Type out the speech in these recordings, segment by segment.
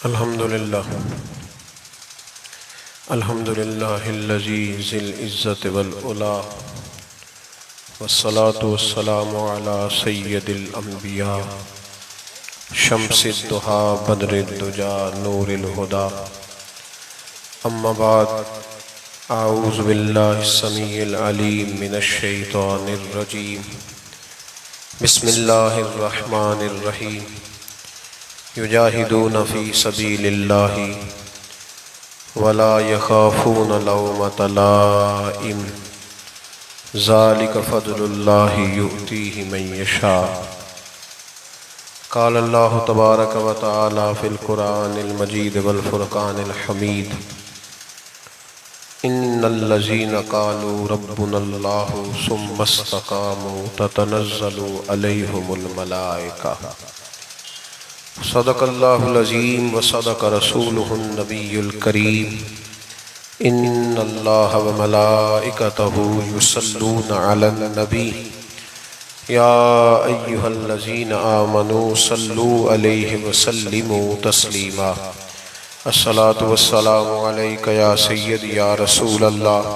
الحمدللہ الذی ذی العزت والعلا والصلاة والسلام علی سید الانبیاء شمس الضحا بدر الدجا نور الہدا اما بعد اعوذ باللہ السمیع العلیم من الشیطان الرجیم بسم اللہ الرحمن الرحیم یجاہدون فی سبیل اللہ ولا یخافون لومۃ لائم ذالک فضل اللہ یؤتیہ من یشاء قال اللہ تبارک و تعالی فی القرآن المجید والفرقان الحمید ان الذین قالوا ربنا اللہ ثم استقاموا تتنزل علیہم الملائکہ صدق اللہ العظیم وصدق رسولہ النبی الکریم ان اللہ وملائکتہ یصلون علی النبی یا ایہا الذین آمنوا صلوا علیہ وسلموا تسلیما الصلاة والسلام علیکہ یا سید یا رسول اللہ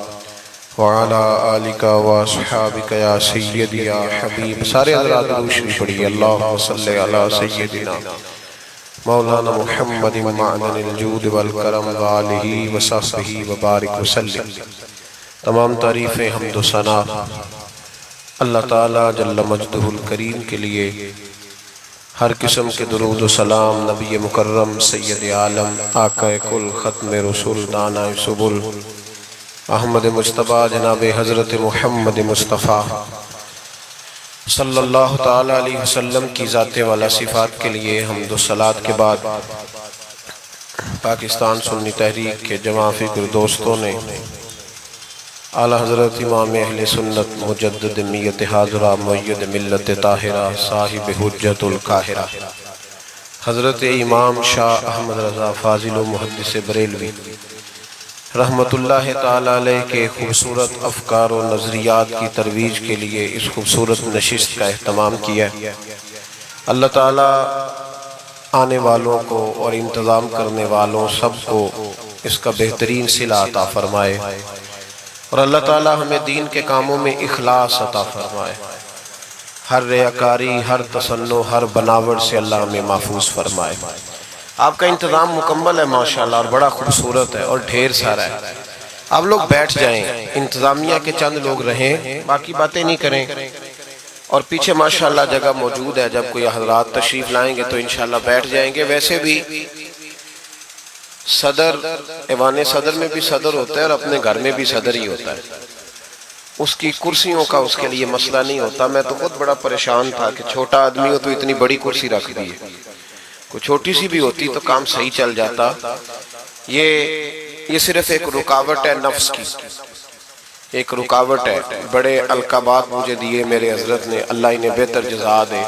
وعلا آلکہ واصحابکہ یا سید یا حبیب. سارے حضرات روشنی پڑھی. اللہم صلی علی سیدنا مولانا محمد معدن الجود والکرم وآلہ وصحبہ وبارک وسلم. تمام تعریفیں حمد و ثنا اللہ تعالیٰ جل مجدہ الکریم کے لیے. ہر قسم کے درود و سلام نبی مکرم سید عالم آقا کل ختم رسول دانا سبل احمد مجتبیٰ جناب حضرت محمد مصطفیٰ صلی اللہ تعالیٰ علیہ وسلم کی ذات والا صفات کے لیے حمد و صلات کے بعد پاکستان سنی تحریک کے جمع فکر دوستوں نے اعلیٰ حضرت امام اہل سنت مجدد میت حاضرہ مؤید ملت طاہرہ صاحب حجت القاہرہ حضرت امام شاہ احمد رضا فاضل و محدث بریلوی رحمت اللہ تعالیٰ علیہ کے خوبصورت افکار و نظریات کی ترویج کے لیے اس خوبصورت نشست کا اہتمام کیا. اللہ تعالیٰ آنے والوں کو اور انتظام کرنے والوں سب کو اس کا بہترین صلہ عطا فرمائے اور اللہ تعالیٰ ہمیں دین کے کاموں میں اخلاص عطا فرمائے. ہر ریاکاری، ہر تصنع، ہر بناوٹ سے اللہ ہمیں محفوظ فرمائے. آپ کا انتظام مکمل ہے ماشاءاللہ اور بڑا خوبصورت ہے اور ڈھیر سارا ہے. آپ لوگ بیٹھ جائیں، انتظامیہ کے چند لوگ رہیں، باقی باتیں نہیں کریں. اور پیچھے ماشاءاللہ جگہ موجود ہے، جب کوئی حضرات تشریف لائیں گے تو انشاءاللہ بیٹھ جائیں گے. ویسے بھی صدر ایوان صدر میں بھی صدر ہوتا ہے اور اپنے گھر میں بھی صدر ہی ہوتا ہے. اس کی کرسیوں کا اس کے لیے مسئلہ نہیں ہوتا. میں تو خود بڑا پریشان تھا کہ چھوٹا آدمی ہو تو اتنی بڑی کرسی رکھ دی ہے. کوئی چھوٹی سی بھی ہوتی تو کام صحیح چل جاتا. یہ صرف ایک رکاوٹ ہے نفس کی، ایک رکاوٹ ہے. بڑے القابات مجھے دیے میرے حضرت نے، اللہ انہیں بہتر جزا دے.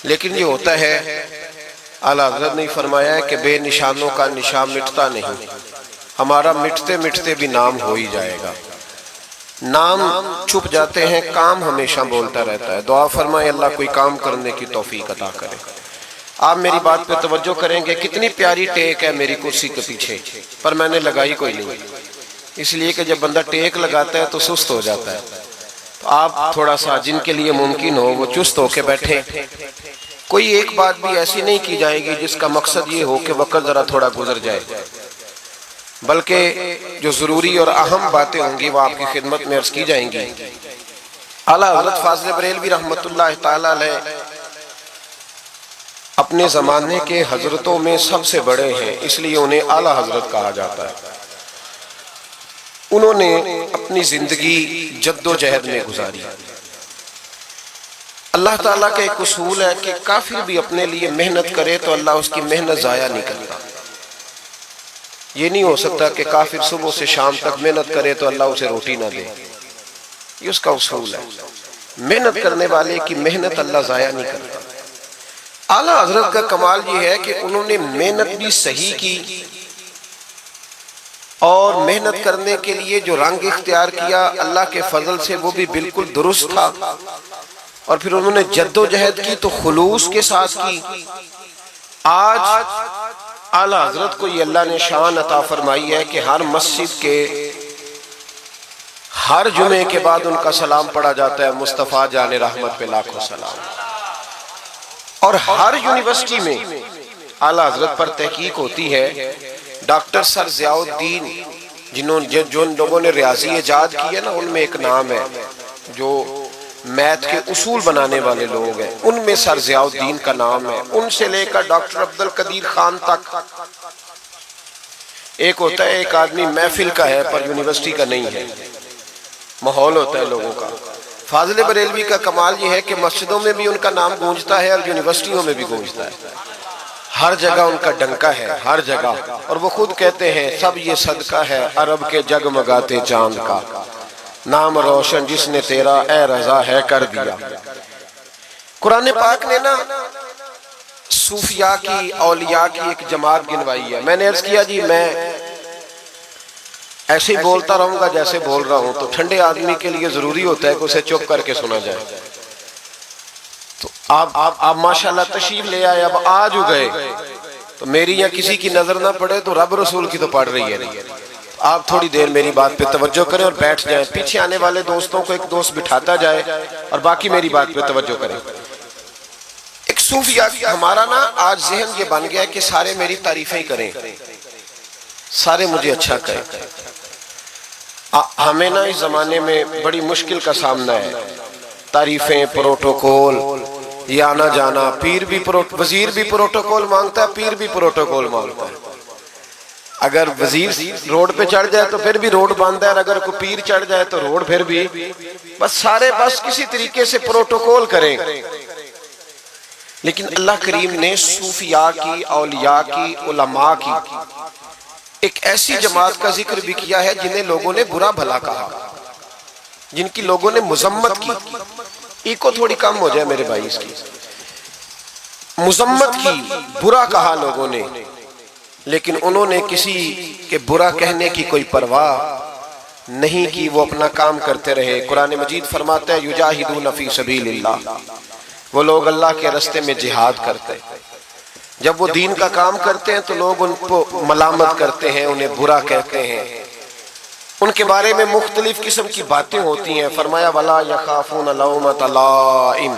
لیکن یہ ہوتا ہے، اعلیٰ حضرت نے فرمایا ہے کہ بے نشانوں کا نشان مٹتا نہیں. ہمارا مٹتے مٹتے بھی نام ہو ہی جائے گا. نام چھپ جاتے ہیں، کام ہمیشہ بولتا رہتا ہے. دعا فرمائے اللہ کوئی کام کرنے کی توفیق عطا کرے. آپ میری بات پہ توجہ کریں گے. کتنی پیاری ٹیک ہے میری کرسی کے پیچھے، پر میں نے لگائی کوئی نہیں، اس لیے کہ جب بندہ ٹیک لگاتا ہے تو سست ہو جاتا ہے. تو آپ تھوڑا سا جن کے لیے ممکن ہو وہ چست ہو کے بیٹھیں. کوئی ایک بات بھی ایسی نہیں کی جائے گی جس کا مقصد یہ ہو کہ وقت ذرا تھوڑا گزر جائے، بلکہ جو ضروری اور اہم باتیں ہوں گی وہ آپ کی خدمت میں عرض کی جائیں گی. اعلیٰ حضرت فاضل بریلوی رحمت اللہ تعالیٰ علیہ اپنے زمانے کے حضرتوں میں سب سے بڑے ہیں، اس لیے انہیں اعلیٰ حضرت کہا جاتا ہے. انہوں نے اپنی زندگی جد و جہد میں گزاری. اللہ تعالیٰ کا ایک اصول ہے کہ کافر بھی اپنے لیے محنت کرے تو اللہ اس کی محنت ضائع نہیں کرتا. یہ نہیں ہو سکتا کہ کافر صبح سے شام تک محنت کرے تو اللہ اسے روٹی نہ دے. یہ اس کا اصول ہے. محنت کرنے والے کی محنت اللہ ضائع نہیں کرتا. اعلیٰ حضرت کا کمال یہ ہے کہ انہوں نے محنت بھی صحیح کی اور محنت کرنے کے لیے جو رنگ اختیار کیا اللہ کے فضل سے وہ بھی بالکل درست تھا. اور پھر انہوں نے جد و جہد کی تو خلوص کے ساتھ کی. اعلیٰ حضرت کو یہ اللہ نے شان عطا فرمائی ہے کہ ہر مسجد کے ہر جمعے کے بعد ان کا سلام پڑھا جاتا ہے، مصطفیٰ جان رحمت پہ لاکھوں سلام۔ اور ہر یونیورسٹی میں اعلیٰ حضرت پر تحقیق ہوتی ہے۔ ڈاکٹر سر ضیاء الدین جن لوگوں نے ریاضی ایجاد کی ہے نا، ان میں ایک نام ہے، جو میتھ کے اصول بنانے والے لوگ ہیں، ان میں سر ضیاء الدین کا نام ہے۔ ان سے لے کر ڈاکٹر عبدالقدیر خان تک۔ ایک ہوتا ہے ایک آدمی محفل کا ہے پر یونیورسٹی کا نہیں ہے، ماحول ہوتا ہے لوگوں کا۔ فاضل بریلوی کا کمال یہ ہے کہ مسجدوں میں بھی ان کا نام گونجتا ہے اور یونیورسٹیوں میں بھی گونجتا ہے، ہر جگہ ان کا ڈنکا ہے، ہر جگہ۔ اور وہ خود کہتے ہیں سب یہ صدقہ ہے عرب کے جگمگاتے چاند کا، نام روشن جس نے تیرا اے رضا ہے کر دیا۔ قرآن پاک نے نا صوفیاء کی، اولیاء کی ایک جماعت گنوائی ہے۔ میں نے عرض کیا جی میں ایسے ہی بولتا رہوں گا جیسے بول رہا ہوں، تو ٹھنڈے آدمی کے لیے ضروری ہوتا ہے کہ اسے چپ کر کے سنا جائے۔ تو آپ ماشاءاللہ تشریف لے آئے، اب آج گئے تو میری یا کسی کی نظر نہ پڑے تو رب رسول کی تو پڑ رہی ہے۔ آپ تھوڑی دیر میری بات پہ توجہ کریں اور بیٹھ جائیں، پیچھے آنے والے دوستوں کو ایک دوست بٹھاتا جائے اور باقی میری بات پہ توجہ کریں۔ ایک صوفیاء ہمارا نا آج ذہن یہ بن گیا ہے کہ سارے میری تعریفیں کریں، سارے مجھے اچھا کہیں۔ ہمیں نا اس زمانے میں بڑی مشکل کا سامنا ہے، تعریفیں، پروٹوکول، یہ آنا جانا۔ پیر بھی وزیر بھی پروٹوکول مانگتا ہے، پیر بھی پروٹوکول مانگتا ہے۔ اگر وزیر روڈ پہ چڑھ جائے تو پھر بھی روڈ باندھا ہے، اور اگر کوئی پیر چڑھ جائے تو روڈ پھر بھی، بس سارے بس کسی طریقے سے پروٹوکول کریں۔ لیکن اللہ کریم نے صوفیاء کی، اولیاء کی، علماء کی ایک ایسی جماعت کا ذکر بھی کیا ہے جنہیں لوگوں نے برا بھلا کہا، جن کی لوگوں نے مذمت کی۔ ایکو تھوڑی کم ہو جائے میرے بھائی، اس کی مذمت کی، برا کہا لوگوں نے، لیکن انہوں نے کسی کے برا کہنے کی کوئی پرواہ نہیں کی، وہ اپنا کام کرتے رہے۔ قرآن مجید فرماتا ہے یجاہدون فی سبیل اللہ، وہ لوگ اللہ کے راستے میں جہاد کرتے ہیں۔ جب وہ دین کا کام کرتے ہیں تو لوگ ان کو ملامت کرتے ہیں، انہیں برا کہتے ہیں، ان کے بارے میں مختلف قسم کی باتیں ہوتی ہیں۔ فرمایا وَلَا يَخَافُونَ لَوْمَةَ لَائِمٍ،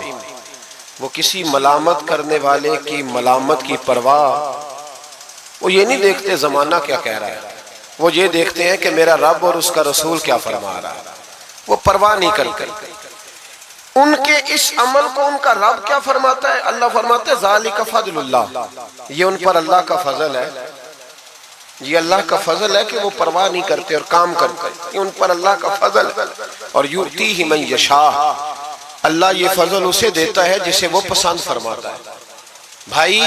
وہ کسی ملامت کرنے والے کی ملامت کی پرواہ، وہ یہ نہیں دیکھتے زمانہ کیا کہہ رہا ہے، وہ یہ دیکھتے ہیں کہ میرا رب اور اس کا رسول کیا فرما رہا ہے، وہ پرواہ نہیں کرتے۔ ان کے اس عمل کو ان کا رب کیا فرماتا ہے؟ اللہ فرماتا ہے ذَلِكَ فَضْلُ اللَّهِ، یہ ان پر اللہ کا فضل ہے، یہ اللہ کا فضل ہے کہ وہ پرواہ نہیں کرتے اور کام کرتے، یہ ان پر اللہ کا فضل ہے۔ اور یؤتیہ من یشاء، اللہ یہ فضل اسے دیتا ہے جسے وہ پسند فرماتا ہے۔ بھائی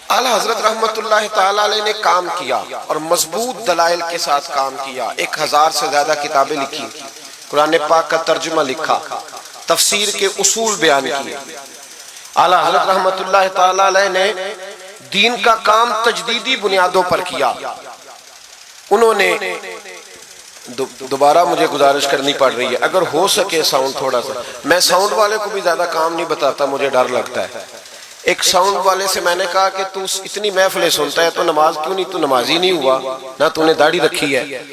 اعلیٰ حضرت رحمت اللہ تعالیٰ علیہ نے کام کیا اور مضبوط دلائل کے ساتھ کام کیا، 1000 سے زیادہ کتابیں لکھی، قرآن پاک کا ترجمہ لکھا، تفسیر کے اصول بیان کیے۔ اعلیٰ حضرت رحمت اللہ تعالیٰ علیہ نے دین کا کام تجدیدی بنیادوں پر کیا۔ انہوں نے دوبارہ مجھے گزارش کرنی پڑ رہی ہے، اگر ہو سکے ساؤنڈ تھوڑا سا، میں ساؤنڈ والے کو بھی زیادہ کام نہیں بتاتا، مجھے ڈر لگتا ہے۔ ایک ساؤنڈ والے سے میں نے کہا کہ تو اتنی محفلیں سنتا ہے تو نماز کیوں نہیں، تو نمازی نہیں ہوا نہ، تو نے داڑھی رکھی ہے۔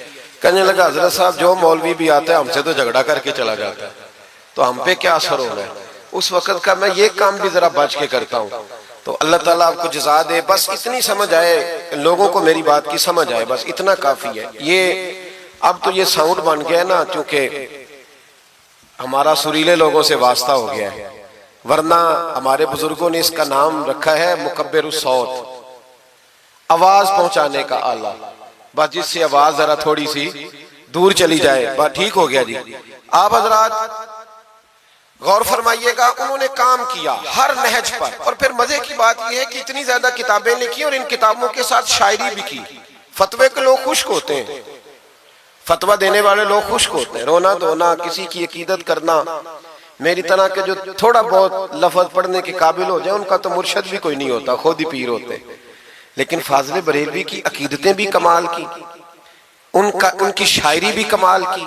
کہنے لگا حضرت صاحب جو مولوی بھی آتا ہے ہم سے تو جھگڑا کر کے چلا جاتا ہے، تو ہم پہ کیا اثر ہو رہا ہے؟ اس وقت کا میں یہ کام بھی ذرا بچ کے کرتا ہوں۔ تو اللہ تعالیٰ آپ کو جزا دے، بس اتنی سمجھ آئے، لوگوں کو میری بات کی سمجھ آئے، بس اتنا کافی ہے۔ یہ اب تو یہ ساؤنڈ بن گیا نا، چونکہ ہمارا سریلے لوگوں سے واسطہ ہو گیا ہے، ورنہ ہمارے بزرگوں نے اس کا نام رکھا ہے مکبر الصوت، آواز پہنچانے کا آلہ، بس جس سے آواز ذرا تھوڑی سی دور چلی جائے، بس ٹھیک ہو گیا جی۔ آپ حضرات غور فرمائیے گا، انہوں نے کام کیا ہر نہج پر، اور پھر مزے کی بات یہ ہے کہ اتنی زیادہ کتابیں لکھی اور ان کتابوں کے ساتھ شاعری بھی کی۔ فتوے کے لوگ خشک ہوتے ہیں، فتوہ دینے والے لوگ خشک ہوتے ہیں، رونا دھونا، کسی کی عقیدت کرنا، میری طرح کے جو تھوڑا بہت لفظ پڑھنے کے قابل ہو جائے ان کا تو مرشد بھی کوئی نہیں ہوتا، خود ہی پیر ہوتے۔ لیکن فاضل بریلوی کی عقیدتیں بھی کمال کی، ان کی شاعری بھی کمال کی،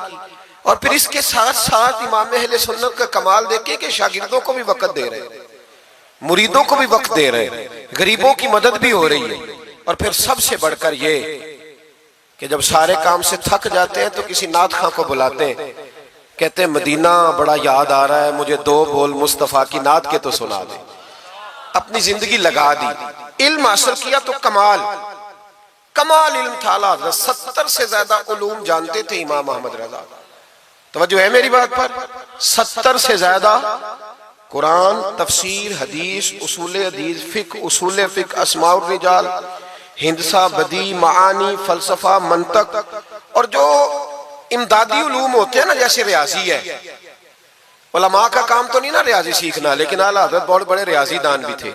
اور پھر اس کے ساتھ ساتھ امام اہل سنت کا کمال دیکھیں کہ شاگردوں کو بھی وقت دے رہے، مریدوں کو بھی وقت دے رہے، غریبوں کی مدد بھی ہو رہی ہے۔ اور پھر سب سے بڑھ کر یہ کہ جب سارے کام سے تھک جاتے ہیں تو کسی نعت خواں کو بلاتے ہیں، کہتے ہیں مدینہ بڑا یاد آ رہا ہے، مجھے 2 بول مصطفیٰ کی نعت کے تو سنا دے۔ اپنی زندگی لگا دی، علم حاصل کیا تو کمال علم تھا۔ اعلیٰ حضرت 70 سے زیادہ علوم جانتے تھے امام احمد رضا، توجہ ہے میری بات پر؟ 70 سے زیادہ، قرآن، تفسیر، حدیث، اصول حدیث، فقہ، اصول فقہ، اسماء الرجال، ہندسہ، بدیع، معانی، فلسفہ، منطق، اور جو امدادی علوم ہوتے ہیں نا جیسے ریاضی ہے، علماء کا کام تو نہیں نا ریاضی سیکھنا، لیکن اعلیٰ حضرت بہت بڑے ریاضی دان بھی تھے۔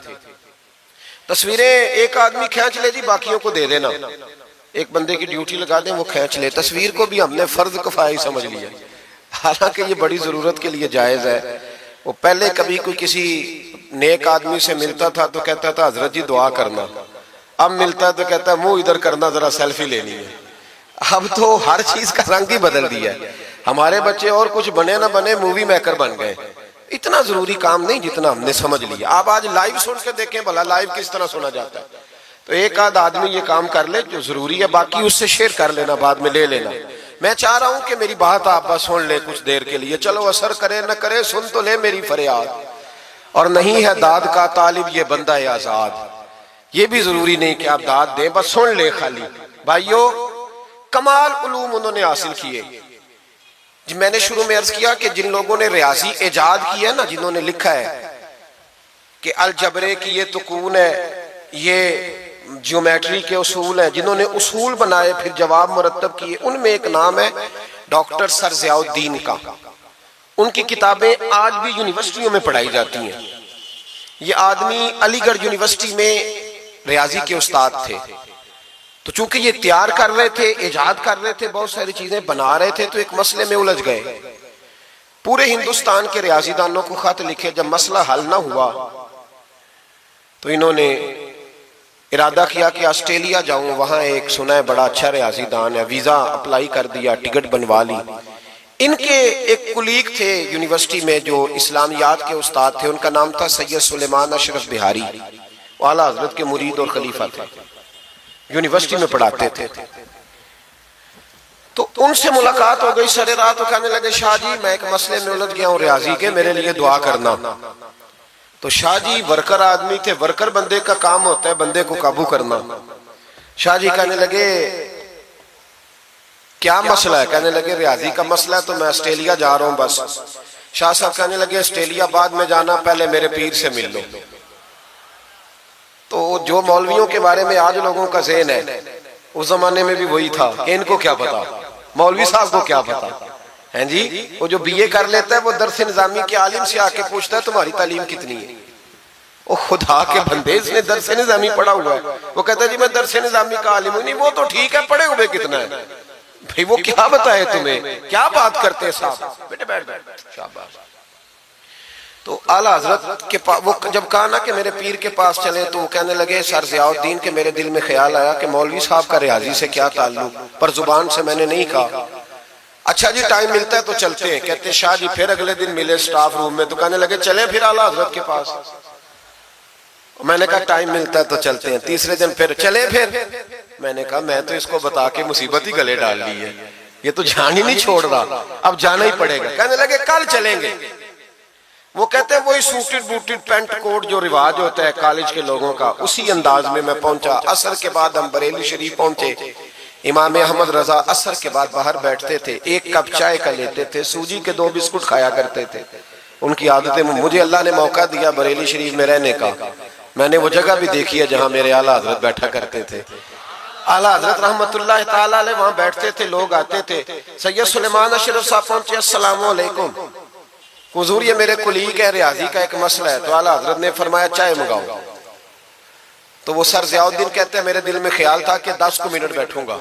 تصویریں ایک آدمی کھینچ لے جی، باقیوں کو دے دینا، ایک بندے کی ڈیوٹی لگا دیں وہ کھینچ لے۔ تصویر کو بھی ہم نے فرض کفایہ سمجھ لیا، حالانکہ یہ بڑی ضرورت کے لیے جائز ہے۔ وہ پہلے کبھی کوئی کسی نیک آدمی سے ملتا تھا تو کہتا تھا حضرت جی دعا کرنا، اب ملتا ہے تو کہتا ہے منہ ادھر کرنا، ذرا سیلفی لینی ہے۔ اب تو ہر چیز کا رنگ ہی بدل دیا ہے، ہمارے بچے اور کچھ بنے نہ بنے مووی میکر بن گئے۔ اتنا ضروری کام نہیں جتنا ہم نے سمجھ لیا۔ آپ آج لائیو سن کے دیکھیں بھلا لائیو کس طرح سنا جاتا ہے، تو ایک آدھ آدمی یہ کام کر لے جو ضروری ہے، باقی اس سے شیئر کر لینا، بعد میں لے لینا۔ میں چاہ رہا ہوں کہ میری بات آپ بس سن لے کچھ دیر کے لیے، چلو اثر کرے نہ کرے، سن تو لے میری فریاد۔ اور نہیں ہے داد کا طالب یہ بندہ آزاد، یہ بھی ضروری نہیں کہ آپ داد دیں، بس سن لے خالی۔ بھائیو کمال علوم انہوں نے حاصل کیے۔ میں نے شروع میں عرض کیا کہ جن لوگوں نے ریاضی ایجاد کی ہے نا، جنہوں نے لکھا ہے کہ الجبرے کی یہ تکون ہے، یہ جیومیٹری کے اصول ہیں، جنہوں نے اصول بنائے پھر جواب مرتب کیے، ان میں ایک نام ہے ڈاکٹر سر ضیاء الدین کا۔ ان کی کتابیں آج بھی یونیورسٹیوں میں پڑھائی جاتی ہیں۔ یہ آدمی علی گڑھ یونیورسٹی میں ریاضی کے استاد تھے، تو چونکہ یہ تیار کر رہے تھے، ایجاد کر رہے تھے، بہت ساری چیزیں بنا رہے تھے، تو ایک مسئلے میں الجھ گئے۔ پورے ہندوستان کے ریاضی دانوں کو خط لکھے، جب مسئلہ حل نہ ہوا تو انہوں نے ارادہ کیا کہ آسٹریلیا جاؤں، وہاں ایک سنا ہے بڑا اچھا ریاضی دان ہے، ویزا اپلائی کر دیا، ٹکٹ بنوا لی۔ ان کے ایک کلیگ تھے یونیورسٹی میں جو اسلامیات کے استاد تھے، ان کا نام تھا سید سلیمان اشرف بہاری، وہ اعلیٰ حضرت کے مرید اور خلیفہ تھے، یونیورسٹی میں پڑھاتے تھے۔ تو ان سے ملاقات ہو گئی سر رات، وہ کہنے لگے شاہ جی میں ایک مسئلے میں الجھ گیا ہوں ریاضی کے، میرے لیے دعا کرنا۔ تو شاہ جی ورکر آدمی تھے، ورکر بندے کا کام ہوتا ہے بندے کو قابو کرنا۔ شاہ جی کہنے لگے کیا مسئلہ ہے؟ کہنے لگے ریاضی کا مسئلہ ہے، تو میں آسٹریلیا جا رہا ہوں بس۔ شاہ صاحب کہنے لگے آسٹریلیا بعد میں جانا، پہلے میرے پیر سے مل لو۔ تو جو مولویوں کے بارے میں آج لوگوں کا ذہن ہے، اس زمانے میں بھی وہی تھا کہ ان کو کیا پتا، مولوی صاحب کو کیا پتا ہے جی۔ وہ جو بی اے کر لیتا ہے وہ درس نظامی کے عالم سے آ کے پوچھتا ہے تمہاری تعلیم کتنی ہے؟ وہ خدا کے بندے، اس نے درس نظامی پڑھا ہوا ہے، وہ کہتا ہے جی میں درس نظامی کا عالم ہوں۔ نہیں وہ تو ٹھیک ہے، پڑھے ہوئے کتنا ہے بھئی، وہ کیا بتائے تمہیں، کیا بات کرتے ہیں صاحب، بیٹے بیٹھ بیٹھ شاباش۔ تو اعلیٰ حضرت کے پاس وہ جب کہا نا کہ میرے پیر کے پاس چلیں، تو وہ کہنے لگے سر ضیاء الدین کے میرے دل میں خیال آیا کہ مولوی صاحب کا ریاضی سے کیا تعلق، پر زبان سے میں نے نہیں کہا۔ اچھا جی ٹائم ملتا ہے تو چلتے ہیں۔ کہتے شاہ جی پھر اگلے دن ملے سٹاف روم میں، تو کہنے لگے چلیں پھر اعلیٰ حضرت کے پاس۔ میں نے کہا ٹائم ملتا ہے تو چلتے ہیں۔ تیسرے دن پھر چلے، پھر میں نے کہا میں تو اس کو بتا کے مصیبت ہی گلے ڈال لی ہے، یہ تو جان ہی نہیں چھوڑ رہا، اب جانا ہی پڑے گا۔ کہنے لگے کل چلیں گے۔ وہ کہتے ہیں وہی سوٹڈ بوٹڈ پینٹ کوٹ جو رواج ہوتا ہے کالج کے لوگوں کا، اسی انداز میں میں پہنچا۔ عصر کے بعد ہم بریلی شریف پہنچے۔ امام احمد رضا عصر کے بعد باہر بیٹھتے تھے، ایک کپ چائے کا لیتے تھے، سوجی کے 2 بسکٹ کھایا کرتے تھے۔ ان کی عادتیں، مجھے اللہ نے موقع دیا بریلی شریف میں رہنے کا، میں نے وہ جگہ بھی دیکھی ہے جہاں میرے اعلیٰ حضرت بیٹھا کرتے تھے۔ اعلیٰ حضرت رحمت اللہ تعالیٰ علیہ وہاں بیٹھتے تھے، لوگ آتے تھے۔ سید سلیمان اشرف صاحب پہنچے، السلام علیکم حضور یہ میرے کلیگ ہے، ریاضی کا ایک مسئلہ ہے۔ تو اعلیٰ حضرت نے فرمایا چائے منگاؤ۔ تو وہ سر ضیاء الدین کہتے ہیں میرے دل میں خیال تھا کہ 10 منٹ بیٹھوں گا،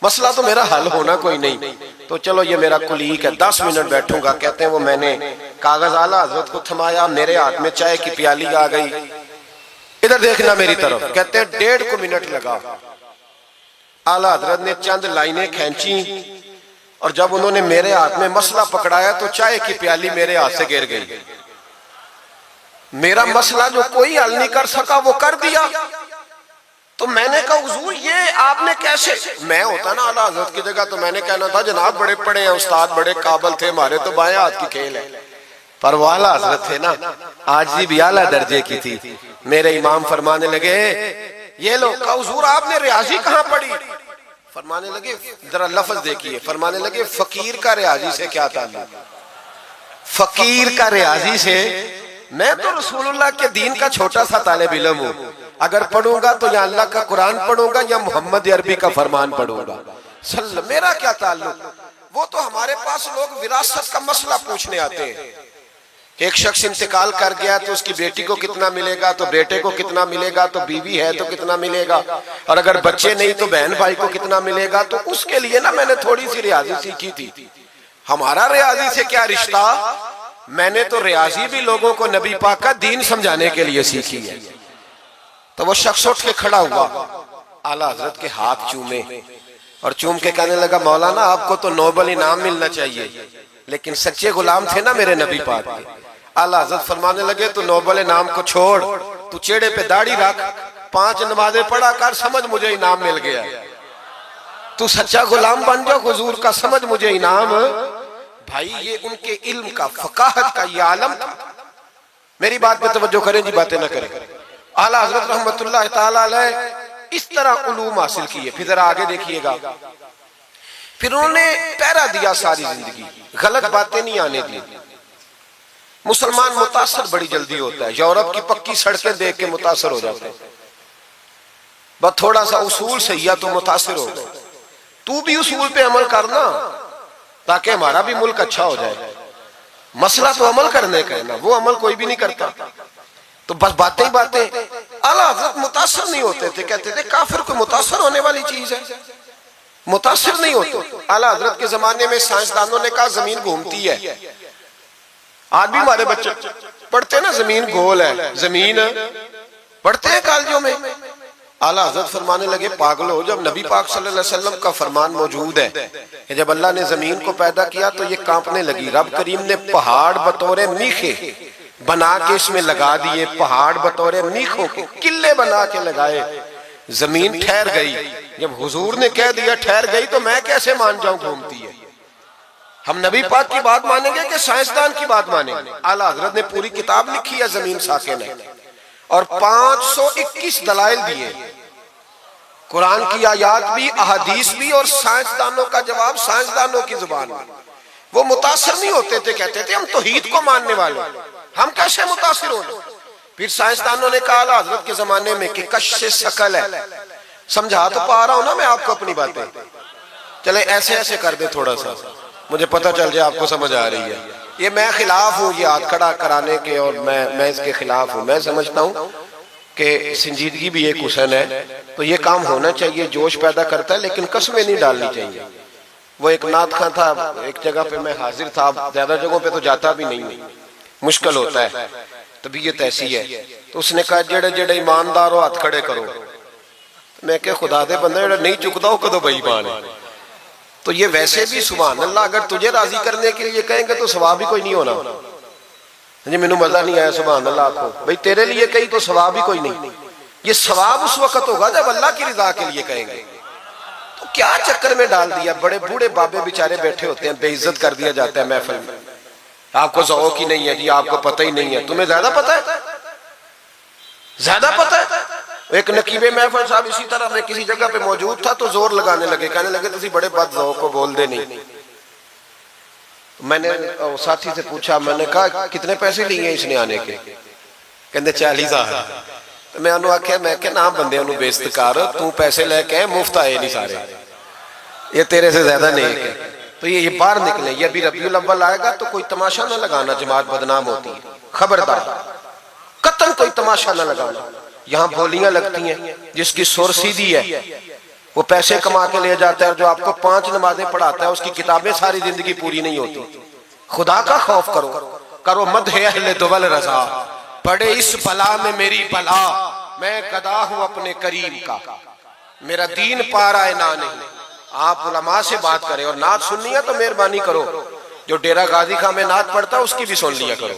مسئلہ تو میرا حل ہونا کوئی نہیں، تو چلو یہ میرا کلیگ ہے 10 منٹ بیٹھوں گا۔ کہتے ہیں وہ میں نے کاغذ اعلیٰ حضرت کو تھمایا، میرے ہاتھ میں چائے کی پیالی آ گئی، ادھر دیکھنا میری طرف۔ کہتے ہیں 1.5 منٹ لگا، اعلیٰ حضرت نے چند لائنیں کھینچی، اور جب انہوں نے میرے ہاتھ میں مسئلہ پکڑایا تو چائے کی پیالی میرے ہاتھ سے گر گئی۔ میرا مسئلہ جو کوئی حل نہیں کر سکا وہ کر دیا۔ تو میں نے کہا حضور یہ آپ نے کیسے؟ میں ہوتا نا اعلیٰ حضرت کی جگہ تو میں نے کہنا تھا جناب بڑے پڑھے ہیں استاد، بڑے قابل تھے، ہمارے تو بائیں ہاتھ کی کھیل ہے. پر وہ اعلیٰ حضرت تھے نا، عاجزی بھی اعلیٰ درجے کی تھی. میرے امام فرمانے لگے یہ لو. کہا حضور آپ نے ریاضی کہاں پڑھی؟ فرمانے لگے ذرا لفظ دیکھیے، فرمانے لگے فقیر کا ریاضی سے کیا تعلق؟ فقیر کا ریاضی سے؟ میں تو رسول اللہ کے دین کا چھوٹا سا طالب علم ہوں، اگر پڑھوں گا تو یا اللہ کا قرآن پڑھوں گا یا محمد عربی کا فرمان پڑھوں گا. میرا کیا تعلق؟ وہ تو ہمارے پاس لوگ وراثت کا مسئلہ پوچھنے آتے ہیں. ایک شخص انتقال کر گیا تو اس کی بیٹی کو کتنا ملے گا، تو بیٹے کو کتنا ملے گا، تو بیوی ہے تو کتنا ملے گا، اور اگر بچے نہیں تو بہن بھائی کو کتنا ملے گا. تو اس کے لیے نا میں نے تھوڑی سی ریاضی سیکھی تھی. ہمارا ریاضی سے کیا رشتہ؟ میں نے تو ریاضی بھی لوگوں کو نبی پاک کا دین سمجھانے کے لیے سیکھی ہے. تو وہ شخص اٹھ کے کھڑا ہوا، اعلیٰ حضرت کے ہاتھ چومے اور چوم کے کہنے لگا مولانا آپ کو تو نوبل انعام ملنا چاہیے، لیکن سچے غلام تھے نا میرے نبی پاک کے. اعلیٰ حضرت فرمانے لگے تو نوبل انعام کو چھوڑ، تو چہرے پہ داڑھی رکھ، 5 نمازیں پڑھا کر، سمجھ مجھے انعام مل گیا. تو سچا غلام بن جاؤ حضور کا، سمجھ مجھے انعام. بھائی یہ ان کے علم کا، فقاہت کا یہ عالم تھا. میری بات پہ توجہ کریں جی، باتیں نہ کریں. اعلیٰ حضرت رحمت اللہ تعالیٰ علیہ اس طرح علوم حاصل کیے. پھر ذرا آگے دیکھیے گا، پھر انہوں نے پہرا دیا ساری زندگی، غلط باتیں نہیں آنے دی. مسلمان متاثر بڑی جلدی ہوتا ہے، یورپ کی پکی سڑکیں دیکھ کے متاثر ہو جاتے ہیں. بس تھوڑا سا اصول صحیح تو متاثر ہو گئے. تو بھی اصول پہ عمل کرنا تاکہ ہمارا بھی ملک اچھا ہو جائے. مسئلہ تو عمل کرنے کا ہے نا، وہ عمل کوئی بھی نہیں کرتا. تو بس باتیں ہی باتیں. اعلیٰ حضرت متاثر نہیں ہوتے تھے، کہتے تھے کافر کو متاثر ہونے والی چیز ہے، متاثر نہیں ہوتے. اعلیٰ حضرت کے زمانے میں سائنسدانوں نے کہا زمین گھومتی ہے. آج بھی ہمارے بچے پڑھتے ہیں نا زمین گول ہے، زمین پڑھتے ہیں کالجوں میں. اعلیٰ حضرت فرمانے لگے پاگل ہو، جب نبی پاک صلی اللہ علیہ وسلم کا فرمان موجود ہے کہ جب اللہ نے زمین کو پیدا کیا تو یہ کانپنے لگی. رب کریم نے پہاڑ بطور میخے بنا کے اس میں لگا دیے، پہاڑ بطور میخوں کے قلعے بنا کے لگائے، زمین ٹھہر گئی. جب حضور نے کہہ دیا ٹھہر گئی تو میں کیسے مان جاؤں گھومتی ہے؟ ہم نبی پاک کی بات مانیں گے کہ سائنسدان کی بات مانیں گے؟ اعلیٰ حضرت نے پوری کتاب لکھی ہے زمین ساکن ہے، اور 521 دلائل دیے، قرآن کی آیات بھی، احادیث بھی، اور سائنسدانوں کا جواب سائنسدانوں کی زبان میں. وہ متاثر نہیں ہوتے تھے، کہتے تھے ہم توحید کو ماننے والے، ہم کیسے متاثر ہوں؟ پھر سائنسدانوں نے کہا اعلیٰ حضرت کے زمانے میں کہ کشش ثقل ہے. سمجھا تو پا رہا ہوں نا میں آپ کو اپنی باتیں. چلے ایسے ایسے کر دے تھوڑا سا، مجھے پتہ چل جائے آپ کو سمجھ آ رہی ہے. یہ میں خلاف ہوں یہ ہاتھ کھڑا کرانے کے، اور میں اس کے خلاف ہوں. میں سمجھتا ہوں کہ سنجیدگی بھی ایک حسن ہے، تو یہ کام ہونا چاہیے، جوش پیدا کرتا ہے، لیکن قسمیں نہیں ڈالنی چاہیے. وہ ایک نعت خواں تھا، ایک جگہ پہ میں حاضر تھا، زیادہ جگہوں پہ تو جاتا بھی نہیں، مشکل ہوتا ہے، طبیعت ایسی ہے. تو اس نے کہا جڑے جڑے ایماندار ہو ہاتھ کھڑے کرو. میں کہ خدا دے بندہ جڑا نہیں چکتا ہو کدو بے ایمان ہے. تو یہ ویسے بھی سبحان اللہ اگر تجھے راضی کرنے کے لیے کہیں گے تو ثواب ہی کوئی نہیں ہونا. جی مینوں مزہ نہیں آیا سبحان اللہ آپ کو، بھئی تیرے لیے کہیں تو ثواب ہی کوئی نہیں. یہ ثواب اس وقت ہوگا جب اللہ کی رضا کے لیے کہیں گے. تو کیا چکر میں ڈال دیا، بڑے بوڑھے بابے بیچارے بیٹھے ہوتے ہیں، بے عزت کر دیا جاتا ہے محفل میں. آپ کو ذوق ہی نہیں ہے جی، آپ کو پتہ ہی نہیں ہے. تمہیں زیادہ پتہ ہے، زیادہ پتہ ہے. ایک نقیب محفل صاحب اسی طرح میں کسی جگہ پہ موجود تھا تو زور لگانے لگے، کہنے لگے تسی بڑے بد ذوق کو بول دے نہیں. میں نے ساتھی سے پوچھا، میں نے کہا کتنے پیسے لیے اس نے آنے کے؟ کہندے 40,000. میں انہوں آکھیا میں کہ نام بندے انہوں بیست کار، تو پیسے لے کے مفت آئے نہیں سارے، یہ تیرے سے زیادہ نہیں ہے. تو یہ باہر نکلے، یہ بھی ربیع الاول آئے گا تو کوئی تماشا نہ لگانا، جماعت بدنام ہوتی ہے، خبردار قطعاً کوئی تماشا نہ لگانا. یہاں بولیاں لگتی ہیں، جس کی سر سیدھی ہے وہ پیسے کما کے لے جاتا ہے، اور جو آپ کو 5 نمازیں پڑھاتا ہے اس کی کتابیں ساری زندگی پوری نہیں ہوتی. خدا کا خوف کرو مدح اہل دول رضا، پڑے اس بلا میں میری بلا، میں گدا ہوں اپنے کریم کا، میرا دین پارا ہے نہ نہیں. آپ علماء سے بات کریں، اور نعت سننی ہے تو مہربانی کرو، جو ڈیرہ غازی خان میں نعت پڑھتا ہے اس کی بھی سن لیا کرو.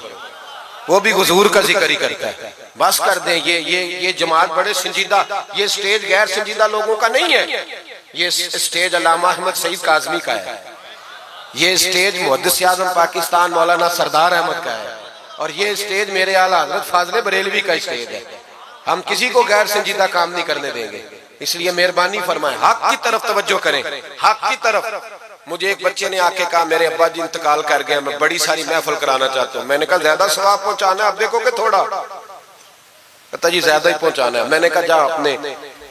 وہ بھی حضور کا ذکر ہی کرتا ہے. بس کر دیں. یہ جماعت بڑے سنجیدہ، یہ سٹیج غیر سنجیدہ لوگوں کا نہیں ہے. یہ سٹیج علامہ احمد سعید کاظمی کا ہے. یہ سٹیج محدث اعظم پاکستان مولانا سردار احمد کا ہے. اور یہ سٹیج میرے اعلیٰ حضرت فاضل بریلوی کا سٹیج ہے. ہم کسی کو غیر سنجیدہ کام نہیں کرنے دیں گے. اس لیے مہربانی فرمائیں، حق کی طرف توجہ کریں، حق کی طرف. مجھے ایک بچے نے آ کے کہا میرے ابا جی انتقال کر گئے، میں بڑی ساری محفل کرانا چاہتا ہوں. میں نے کہا زیادہ ثواب پہنچانا ہے، اب دیکھو کہ تھوڑا. کہتا جی زیادہ ہی پہنچانا ہے. میں نے کہا جا اپنے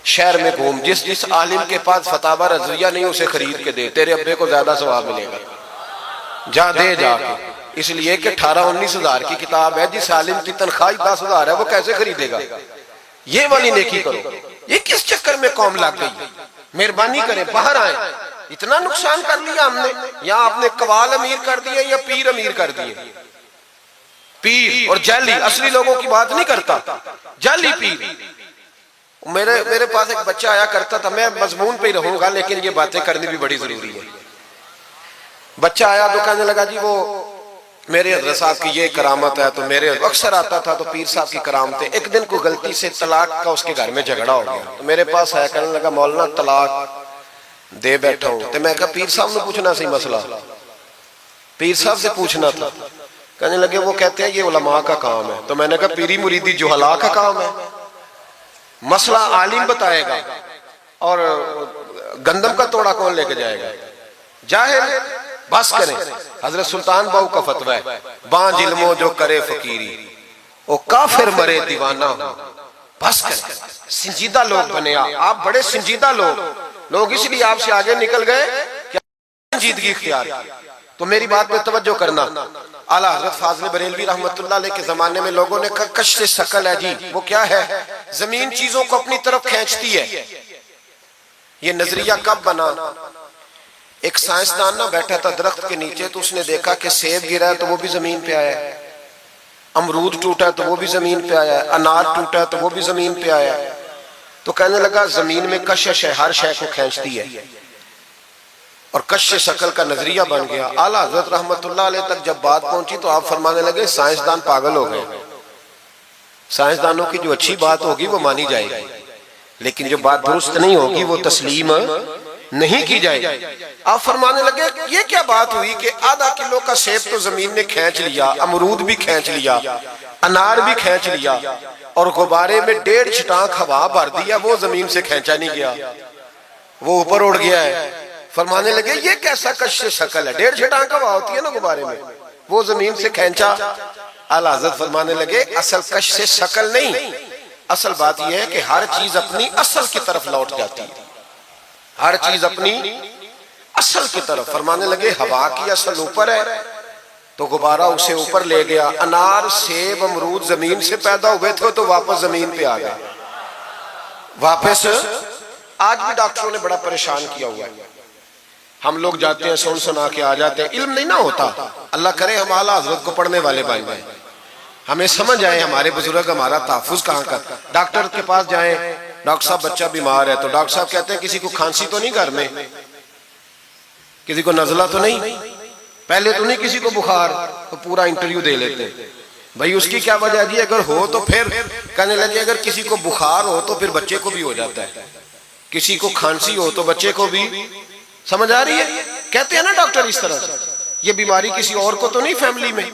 شہر میں گھوم، جس عالم کے پاس فتاوی رضویہ نہیں اسے خرید کے دے، تیرے ابے کو زیادہ ثواب ملے گا. جا دے جا کے. اس لیے کہ 18-19 ہزار کی کتاب ہے، جس عالم کی تنخواہ 10 ہزار ہے وہ کیسے خریدے گا؟ یہ والی نیکی کرو. یہ کس چکر میں قوم لگ گئی؟ مہربانی کریں باہر آئیں. اتنا نقصان کر لیا ہم نے. یا آپ نے قوال امیر کر دیے یا پیر امیر کر دیے. پیر اور جعلی، اصلی لوگوں کی بات نہیں کرتا، جعلی پیر. میرے پاس ایک بچہ آیا کرتا تھا، میں مضمون پہ ہی رہوں گا لیکن یہ باتیں کرنی بھی بڑی ضروری ہے. بچہ آیا تو کہنے لگا جی وہ میرے حضرت صاحب کی یہ کرامت ہے. تو میرے اکثر آتا تھا تو پیر صاحب کی کرامتیں. ایک دن کو غلطی سے طلاق کا اس کے گھر میں جھگڑا ہو گیا. تو میرے پاس آیا کہنے لگا مولانا طلاق دے بیٹھا ہوں. تو میں کہا پیر صاحب نے پوچھنا سی مسئلہ، پیر صاحب سے پوچھنا تھا. کہنے لگے وہ کہتے ہیں یہ علماء کا کام ہے. تو میں نے کہا پیری مریدی جہلاء کا کام ہے. مسئلہ عالم بتائے گا اور گندم کا توڑا کون لے کے جائے گا؟ جاہل. بس کریں. حضرت سلطان باؤ کا فتویٰ ہے، بانج علمو جو کرے فقیری او کافر مرے دیوانہ ہو. بس کریں. سنجیدہ لوگ بنے آپ، بڑے سنجیدہ لوگ اس لیے آپ سے آگے نکل گئے کہ سنجیدگی اختیار کی. تو میری بات پہ توجہ کرنا. اعلیٰ حضرت فاضل بریلوی رحمت اللہ علیہ کے زمانے میں لوگوں نے کہا کشف ثقل ہے جی. وہ کیا ہے؟ زمین چیزوں کو اپنی طرف کھینچتی ہے. یہ نظریہ کب بنا؟ ایک سائنسدان نہ بیٹھا تھا درخت کے نیچے، تو اس نے دیکھا کہ سیب گرا ہے تو وہ بھی زمین پہ آیا ہے، امرود ٹوٹا ہے تو وہ بھی زمین پہ آیا ہے، انار ٹوٹا ہے تو وہ بھی زمین پہ آیا ہے. تو کہنے لگا زمین میں کشش ہے، ہر شے کو کھینچتی ہے. اور کشش ثقل کا نظریہ بن گیا. اعلیٰ حضرت رحمت اللہ علیہ تک جب بات پہنچی تو آپ فرمانے لگے سائنسدان پاگل ہو گئے. سائنسدانوں کی جو اچھی بات ہوگی وہ مانی جائے گی، لیکن جو بات درست نہیں ہوگی وہ تسلیم نہیں کی جائے گی. آپ فرمانے لگے یہ کیا بات ہوئی کہ آدھا کلو کا سیب تو زمین نے کھینچ لیا، امرود بھی کھینچ لیا، انار بھی کھینچ لیا، اور غبارے میں 1.5 چھٹانک ہوا بھر دیا، وہ زمین سے کھینچا نہیں گیا، وہ اوپر اڑ گیا ہے. فرمانے لگے یہ کیسا کشش ثقل ہے؟ 1.5 چھٹانک ہوا ہوتی ہے نا غبارے میں، وہ زمین سے کھینچا. اعلیٰ حضرت فرمانے لگے اصل کشش ثقل نہیں، اصل بات یہ ہے کہ ہر چیز اپنی اصل کی طرف لوٹ جاتی ہے، ہر چیز اپنی اصل کی طرف. فرمانے لگے ہوا کی اصل اوپر ہے تو غبارہ اسے اوپر لے گیا. انار سیب امرود زمین سے پیدا ہوئے تھے تو واپس زمین پہ آ گئے. واپس آج بھی ڈاکٹروں نے بڑا پریشان کیا ہوا ہے. ہم لوگ جاتے ہیں سنا کے آ جاتے ہیں، علم نہیں نہ ہوتا. اللہ کرے ہم اعلیٰ حضرت کو پڑھنے والے بن جائیں، ہمیں سمجھ آئے ہمارے بزرگ ہمارا تحفظ کہاں کا. ڈاکٹر کے پاس جائیں، ڈاکٹر صاحب بچہ بیمار ہے تو ڈاکٹر صاحب کہتے ہیں کسی کو کھانسی تو نہیں گھر میں، کسی کو نزلہ تو نہیں، پہلے تو نہیں کسی کو بخار، تو پورا انٹرویو دے لیتے ہیں. بھائی اس کی کیا وجہ جی؟ اگر ہو تو پھر کہنے لگے اگر کسی کو بخار ہو تو پھر بچے کو بھی ہو جاتا ہے، کسی کو کھانسی ہو تو بچے کو بھی. سمجھ آ رہی ہے؟ کہتے ہیں نا ڈاکٹر اس طرح سے، یہ بیماری کسی اور کو تو نہیں فیملی میں.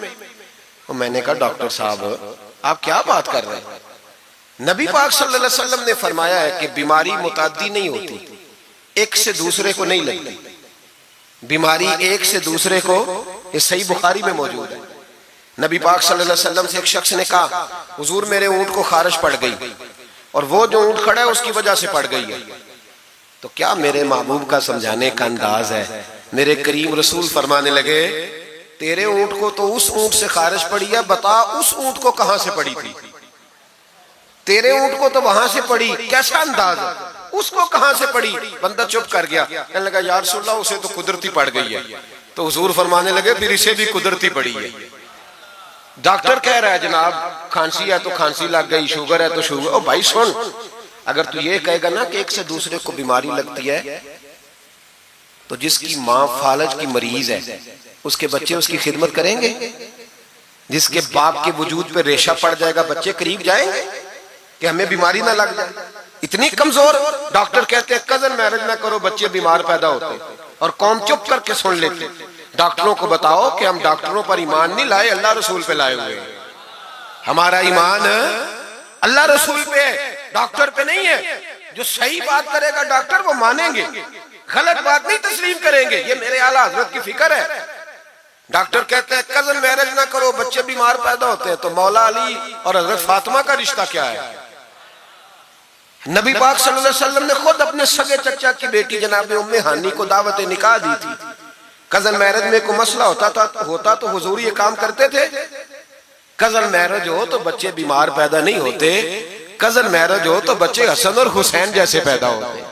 میں نے کہا ڈاکٹر صاحب آپ کیا بات کر رہے ہیں؟ نبی پاک صلی اللہ علیہ وسلم نے فرمایا ہے کہ بیماری متعدی نہیں ہوتی، ایک سے دوسرے کو نہیں لگتی. بیماری ایک سے دوسرے کو، یہ صحیح بخاری میں موجود ہے. نبی پاک صلی اللہ علیہ وسلم سے ایک شخص نے کہا حضور میرے اونٹ کو خارش پڑ گئی، اور وہ جو اونٹ کھڑا ہے اس کی وجہ سے پڑ گئی ہے. تو کیا میرے محبوب کا سمجھانے کا انداز ہے؟ میرے کریم رسول فرمانے لگے تیرے اونٹ کو تو اس اونٹ سے خارش پڑی ہے، بتا اس اونٹ کو کہاں سے پڑی تھی؟ تیرے اونٹ کو تو وہاں سے پڑی، کیسا انداز ہے؟ اس کو کہاں سے پڑی؟ بندہ چپ کر گیا، کہنے لگا یا رسول اللہ اسے تو قدرتی پڑ گئی ہے. تو حضور فرمانے لگے پھر اسے بھی قدرتی پڑی ہے. ڈاکٹر کہہ رہا ہے جناب کھانسی ہے تو کھانسی لگ گئی، شوگر ہے تو شوگر. او بھائی سن، اگر تو یہ کہے گا نا کہ ایک سے دوسرے کو بیماری لگتی ہے، تو جس کی ماں فالج کی مریض ہے اس کے بچے اس کی خدمت کریں گے؟ جس کے باپ کے وجود پہ ریشہ پڑ جائے گا بچے قریب جائیں گے کہ ہمیں بیماری نہ لگ جائے؟ اتنی کمزور. ڈاکٹر کہتے ہیں کزن میرج نہ کرو بچے بیمار پیدا ہوتے اور قوم چپ کر کے سن لیتے. ڈاکٹروں کو بتاؤ کہ ہم ڈاکٹروں پر ایمان نہیں لائے، اللہ رسول پہ لائے ہوئے. ہمارا ایمان اللہ رسول پہ ہے، ڈاکٹر پہ نہیں ہے. جو صحیح بات کرے گا ڈاکٹر وہ مانیں گے، غلط بات نہیں تسلیم کریں گے. یہ میرے اعلیٰ حضرت کی فکر ہے. ڈاکٹر کہتے ہیں کزن میرج نہ کرو بچے بیمار پیدا ہوتے ہیں، تو مولا علی اور حضرت فاطمہ کا رشتہ کیا ہے؟ نبی پاک صلی اللہ علیہ وسلم نے خود اپنے سگے چچا کی بیٹی جناب ام ہانی کو دعوت نکاح دی تھی. کزن میرج میں کوئی مسئلہ ہوتا تو حضور یہ کام کرتے تھے؟ کزن میرج ہو تو بچے بیمار پیدا نہیں ہوتے، کزن میرج ہو تو بچے حسن اور حسین جیسے پیدا ہوتے.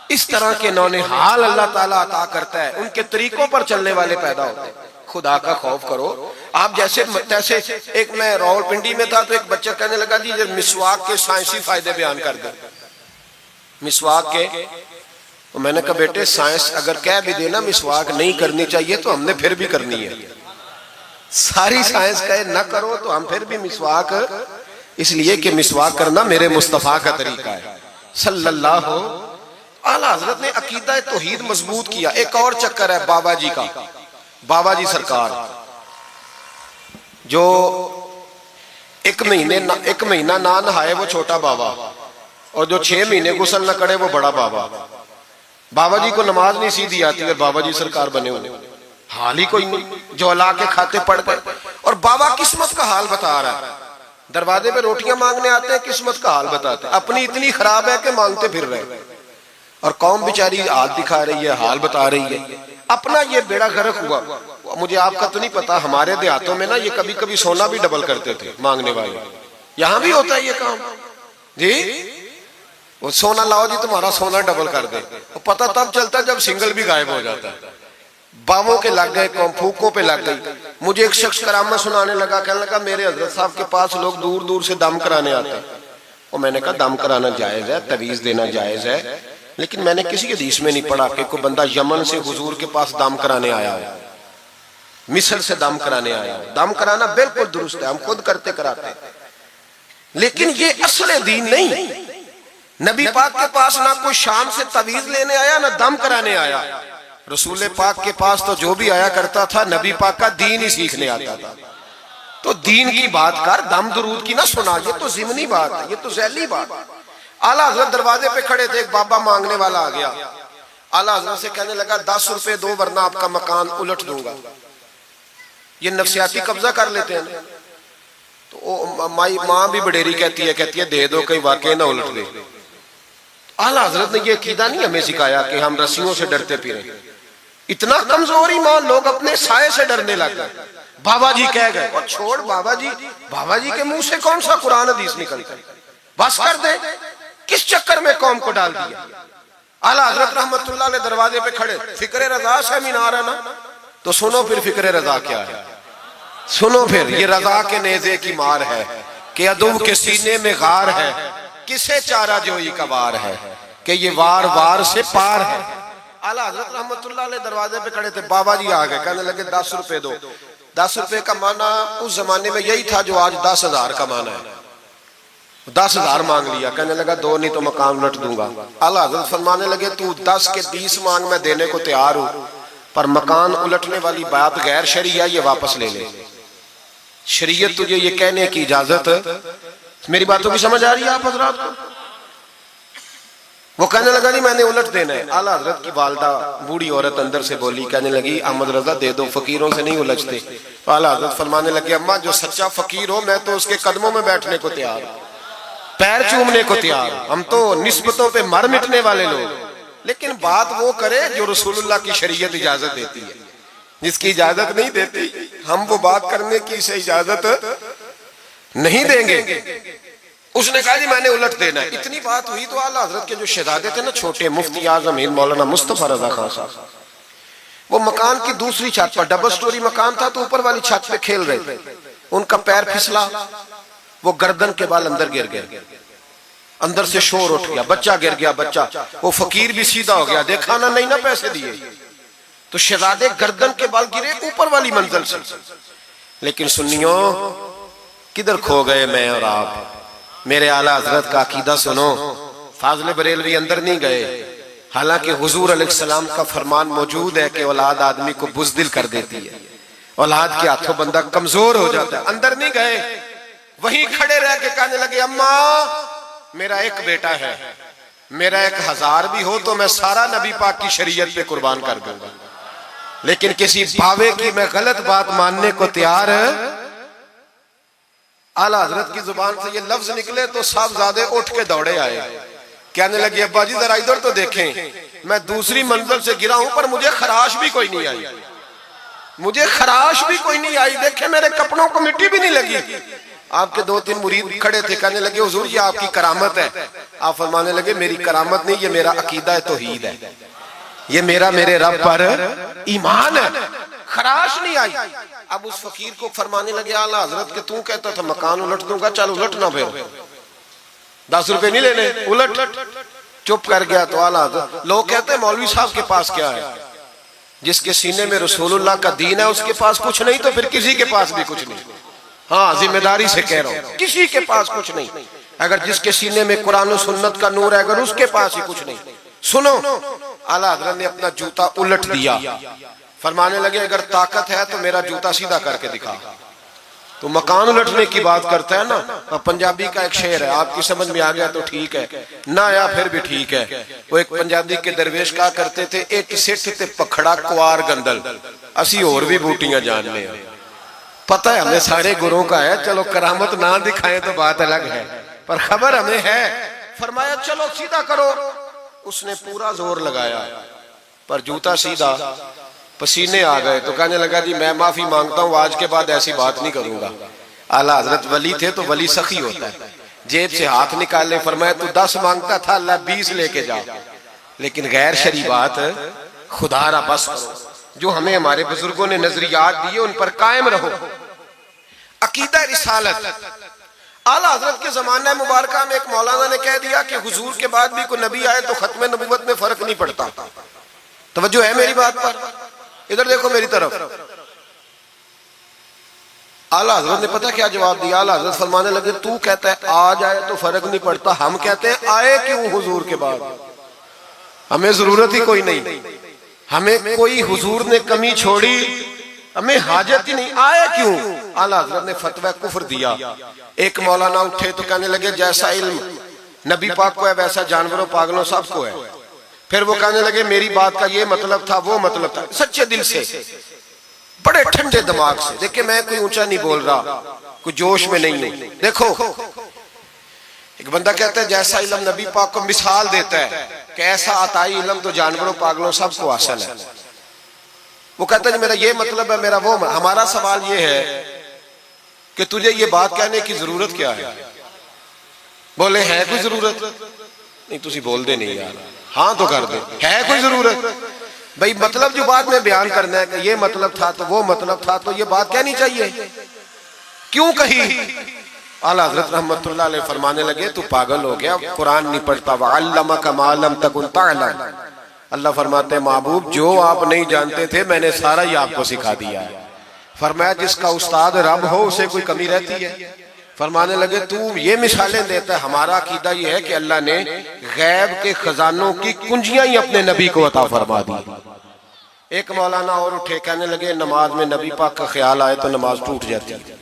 اس طرح کے نونہال اللہ تعالیٰ عطا کرتا ہے، ان کے طریقوں پر چلنے والے پیدا ہوتے ہیں. خدا کا خوف کرو. آپ جیسے ایک میں راول پنڈی میں تھا تو ایک بچہ کہنے لگا جی مسواک کے سائنسی فائدے بیان کر دیں. مسواک کے تو میں نے کہا بیٹے سائنس اگر کہہ بھی دینا مسواک نہیں کرنی چاہیے تو ہم نے پھر بھی کرنی ہے. ساری سائنس کہے نہ کرو تو ہم پھر بھی مسواک، اس لیے کہ مسواک کرنا میرے مصطفیٰ کا طریقہ ہے صلی اللہ. اعلیٰ حضرت نے عقیدہ توحید مضبوط کیا. ایک اور چکر ہے بابا جی کا. بابا جی سرکار جو ایک مہینہ نہ نہائے وہ چھوٹا بابا، اور جو 6 مہینے غسل نہ کرے وہ بڑا بابا. بابا جی کو نماز نہیں سیدھی آتی اور بابا جی سرکار بنے ہوئے، حال ہی کوئی نہیں. جو لا کے کھاتے پڑ گئے. اور بابا قسمت کا حال بتا رہا ہے. دروازے پہ روٹیاں مانگنے آتے ہیں، قسمت کا حال بتاتے ہیں. اپنی اتنی خراب ہے کہ مانگتے پھر رہے، اور قوم بیچاری حال دکھا رہی ہے، حال بتا رہی ہے. اپنا یہ بیڑا غرق ہوا. مجھے آپ کا تو نہیں پتا، ہمارے دیہاتوں میں نا یہ کبھی کبھی سونا بھی ڈبل کرتے تھے مانگنے والے. یہاں بھی ہوتا ہے یہ کام جی. وہ سونا لاؤ جی تمہارا سونا ڈبل کر دے. پتہ تب چلتا ہے جب سنگل بھی غائب ہو جاتا ہے. باووں کے لگ گئے، پھوکوں پہ لگ گئی. مجھے ایک شخص کرامت سنانے لگا، کہنے لگا میرے حضرت صاحب کے پاس لوگ دور دور سے دم کرانے آتے ہیں. اور میں نے کہا دم کرانا جائز ہے، تعویذ دینا جائز ہے، لیکن میں نے کسی حدیث میں نہیں پڑھا کہ کوئی بندہ یمن سے حضور کے پاس دم کرانے آیا ہے، مصر سے دم کرانے آیا ہے. دم کرانا بالکل درست ہے، ہم خود کرتے کراتے ہیں، لیکن یہ اصل دین نہیں. نبی پاک کے پاس نہ کوئی شام سے تعویذ لینے آیا نہ دم کرانے آیا. رسول پاک کے پاس تو جو بھی آیا کرتا تھا نبی پاک کا دین ہی سیکھنے آتا تھا. تو دین کی بات کر، دم درود کی نہ سنا. یہ تو ضمنی بات ہے، یہ تو ذیلی بات. اعلیٰ حضرت دروازے پہ کھڑے تھے، ایک بابا مانگنے والا آ گیا. اعلیٰ حضرت سے کہنے لگا 10 روپے دو ورنہ آپ کا مکان الٹ دوں گا. یہ نفسیاتی قبضہ کر لیتے ہیں. تو ماں بھی بڑیری کہتی ہے دے دو کہیں واقعی نہ الٹ دے. اعلیٰ حضرت نے یہ عقیدہ نہیں ہمیں سکھایا کہ ہم رسیوں سے ڈرتے پھریں. اتنا کمزور ایمان، لوگ اپنے سائے سے ڈرنے لگ گئے. بابا جی کہہ گئے، اور چھوڑ بابا جی کے منہ سے کون سا قرآن حدیث نکلتا ہے، بس کر دے. کس چکر میں قوم کو ڈال دیا. اعلیٰ حضرت رحمت اللہ علیہ دروازے پہ کھڑے. فکر رضا سے مینار ہے نا، تو سنو پھر فکر رضا کیا ہے. سنو پھر یہ رضا کے نیزے کی مار ہے کہ عدو کے سینے میں غار ہے، کسے چارہ جوئی کا وار ہے کہ یہ وار وار سے پار ہے. اعلیٰ حضرت رحمت اللہ علیہ دروازے پہ کھڑے تھے. بابا جی آ گئے، کہنے لگے 10 روپے دو. 10 روپے کا معنی اس زمانے میں یہی تھا جو آج 10,000 کا معنی ہے. 10,000 مانگ لیا. کہنے لگا دو نہیں تو مکان الٹ دوں گا. اعلیٰ حضرت فرمانے لگے تو 10 کے 20 مانگ، میں دینے کو تیار ہوں، پر مکان الٹنے والی بات غیر شرعی ہے، یہ واپس لے لے. شریعت تجھے یہ کہنے کی اجازت. میری باتوں کی سمجھ آ رہی ہے آپ حضرات کو؟ وہ کہنے لگا جی میں نے الٹ دینا ہے. اعلیٰ حضرت کی والدہ بوڑھی عورت اندر سے بولی، کہنے لگی احمد رضا دے دو، فقیروں سے نہیں الجھتے. تو اعلیٰ حضرت فرمانے لگے اماں جو سچا فقیر ہو میں تو اس کے قدموں میں بیٹھنے کو تیار ہوں، پیر چومنے کو تیار. ہم تو نسبتوں پہ مر مٹنے والے لوگ. لیکن بات وہ کرے جو رسول اللہ کی شریعت اجازت دیتی ہے. جس کی اجازت نہیں دیتی ہم وہ بات کرنے کی اسے اجازت نہیں دیں گے. اس نے کہا جی میں نے الٹ دینا ہے. اتنی بات ہوئی تو اعلیٰ حضرت کے جو شہزادے تھے نا چھوٹے، مفتی اعظم ہند مولانا مصطفیٰ رضا خان صاحب، وہ مکان کی دوسری چھت پر، ڈبل سٹوری مکان تھا تو اوپر والی چھت پہ کھیل رہے تھے. ان کا پیر پھسلا، وہ گردن کے بال اندر گر گئے. اندر سے شور اٹھ گیا، بچہ گر گیا. بچہ وہ فقیر بھی سیدھا ہو گیا، دیکھا نہ نہیں نہ پیسے دیے. تو شہزادے گردن کے بال گرے اوپر والی منزل سے. لیکن سنیوں کدھر کھو گئے میں اور آپ؟ میرے اعلیٰ حضرت کا عقیدہ سنو. فاضل بریلوی اندر نہیں گئے، حالانکہ حضور علیہ السلام کا فرمان موجود ہے کہ اولاد آدمی کو بزدل کر دیتی ہے، اولاد کے ہاتھوں بندہ کمزور ہو جاتا ہے. اندر نہیں گئے، وہیں کھڑے رہ کے کہنے لگے اماں میرا ایک بیٹا ہے، میرا 1000 بھی ہو تو میں سارا نبی پاک کی شریعت پہ قربان کر دوں گا، لیکن کسی باوے کی میں غلط بات ماننے کو تیار ہے. اعلیٰ حضرت کی زبان سے یہ لفظ نکلے تو صاحبزادے اٹھ کے دوڑے آئے، کہنے لگے ابا جی ذرا ادھر تو دیکھیں، میں دوسری منزل سے گرا ہوں پر مجھے خراش بھی کوئی نہیں آئی، مجھے خراش بھی کوئی نہیں آئی، دیکھیں میرے کپڑوں کو مٹی بھی نہیں لگی. آپ کے 2-3 مرید کھڑے تھے، کہنے لگے حضور یہ آپ کی کرامت ہے. آپ فرمانے لگے میری کرامت نہیں، یہ میرا عقیدہ توحید ہے، یہ میرے رب پر ایمان ہے، خراش نہیں آئی. اب اس فقیر کو فرمانے لگے اعلیٰ حضرت کہ تو کہتا تھا مکان الٹ دوں گا، چل الٹنا پھر 10 روپے نہیں لینے، الٹ. چپ کر گیا. تو اعلیٰ حضرت لوگ کہتے ہیں مولوی صاحب کے پاس کیا ہے؟ جس کے سینے میں رسول اللہ کا دین ہے اس کے پاس کچھ نہیں تو پھر کسی کے پاس بھی کچھ نہیں. ہاں ذمہ داری سے کہہ رہا ہوں، کسی کے پاس کچھ نہیں. اگر جس کے سینے میں قرآن و سنت کا نور ہے اگر اس کے پاس ہی کچھ نہیں. سنو، اعلیٰ حضرت نے اپنا جوتا الٹ دیا، فرمانے لگے اگر طاقت ہے تو میرا جوتا سیدھا کر کے دکھا. تو مکان الٹنے کی بات کرتا ہے نا، پنجابی کا ایک شعر ہے، آپ کی سمجھ میں آ گیا تو ٹھیک ہے، نہ آیا پھر بھی ٹھیک ہے. وہ ایک پنجابی کے درویش کہا کرتے تھے ایک سٹھ تے پکھڑا کوار گندل، اسی اور بھی بوٹیاں جاننے ہیں. پتہ ہے ہمیں سارے گروہ کا ہے، چلو کرامت نہ دکھائیں تو بات الگ ہے، پر خبر ہمیں ہے. فرمایا چلو سیدھا کرو. اس نے پورا زور لگایا پر جوتا سیدھا، پسینے آ گئے. تو کہنے لگا جی میں معافی مانگتا ہوں، آج کے بعد ایسی بات نہیں کروں گا. اعلیٰ حضرت ولی تھے تو ولی سخی ہوتا ہے، جیب سے ہاتھ نکالے، فرمایا تو 10 مانگتا تھا اللہ 20 لے کے جا، لیکن غیر شرعی بات خدا را بس کرو. جو ہمیں ہمارے بزرگوں نے نظریات دیے ان پر قائم رہو. عقیدہ رسالت. اعلیٰ حضرت کے زمانہ مبارکہ میں ایک مولانا نے کہہ دیا کہ حضور کے بعد بھی کوئی نبی آئے تو ختم نبوت میں فرق نہیں پڑتا. توجہ ہے میری بات پر؟ ادھر دیکھو میری طرف. اعلیٰ حضرت نے پتہ کیا جواب دیا؟ اعلیٰ حضرت فرمانے لگے تو کہتا ہے آ جائے تو فرق نہیں پڑتا، ہم کہتے ہیں آئے کیوں حضور کے بعد؟ ہمیں ضرورت ہی کوئی نہیں، ہمیں کوئی حضور نے کمی چھوڑی، ہمیں حاجت ہی نہیں، آئے کیوں؟ اعلیٰ حضرت نے فتویٰ کفر دیا. ایک مولانا اٹھے تو کہنے لگے جیسا علم نبی پاک کو ہے ویسا جانوروں پاگلوں سب کو ہے. پھر وہ کہنے لگے میری بات کا یہ مطلب تھا وہ مطلب تھا، سچے دل سے بڑے ٹھنڈے دماغ سے. دیکھیں میں کوئی اونچا نہیں بول رہا، کوئی جوش میں نہیں ہوں. دیکھو ایک بندہ کہتا ہے جیسا علم نبی پاک کو مثال دیتا ہے کہ ایسا عطائی علم تو جانوروں پاگلوں سب کو حاصل ہے. وہ کہتا ہے میرا یہ مطلب ہے میرا وہ. ہمارا سوال یہ ہے کہ تجھے یہ بات کہنے کی ضرورت کیا ہے؟ بولے ہے کوئی ضرورت؟ نہیں تسی بول دے نہیں یار، ہاں تو کر دے. ہے کوئی ضرورت؟ بھئی مطلب جو بات میں بیان کرنا ہے کہ یہ مطلب تھا تو وہ مطلب تھا تو یہ بات کہنی چاہیے، کیوں کہی؟ اعلیٰ حضرت رحمت اللہ علیہ فرمانے لگے تو پاگل ہو گیا، قرآن نہیں پڑھتا. وَعَلَّمَكَ مَا لَمْ تَكُنْ تَعْلَمْ. اللہ فرماتے ہیں محبوب جو آپ نہیں جانتے تھے میں نے سارا ہی آپ کو سکھا دیا ہے. فرمایا جس کا استاد رب ہو اسے کوئی کمی رہتی ہے؟ فرمانے لگے تو یہ مثالیں دیتا ہے، ہمارا عقیدہ یہ ہے کہ اللہ نے غیب کے خزانوں کی کنجیاں ہی اپنے نبی کو عطا فرما دی. ایک مولانا اور اٹھے کہنے لگے نماز میں نبی پاک کا خیال آئے تو نماز ٹوٹ جاتی ہے.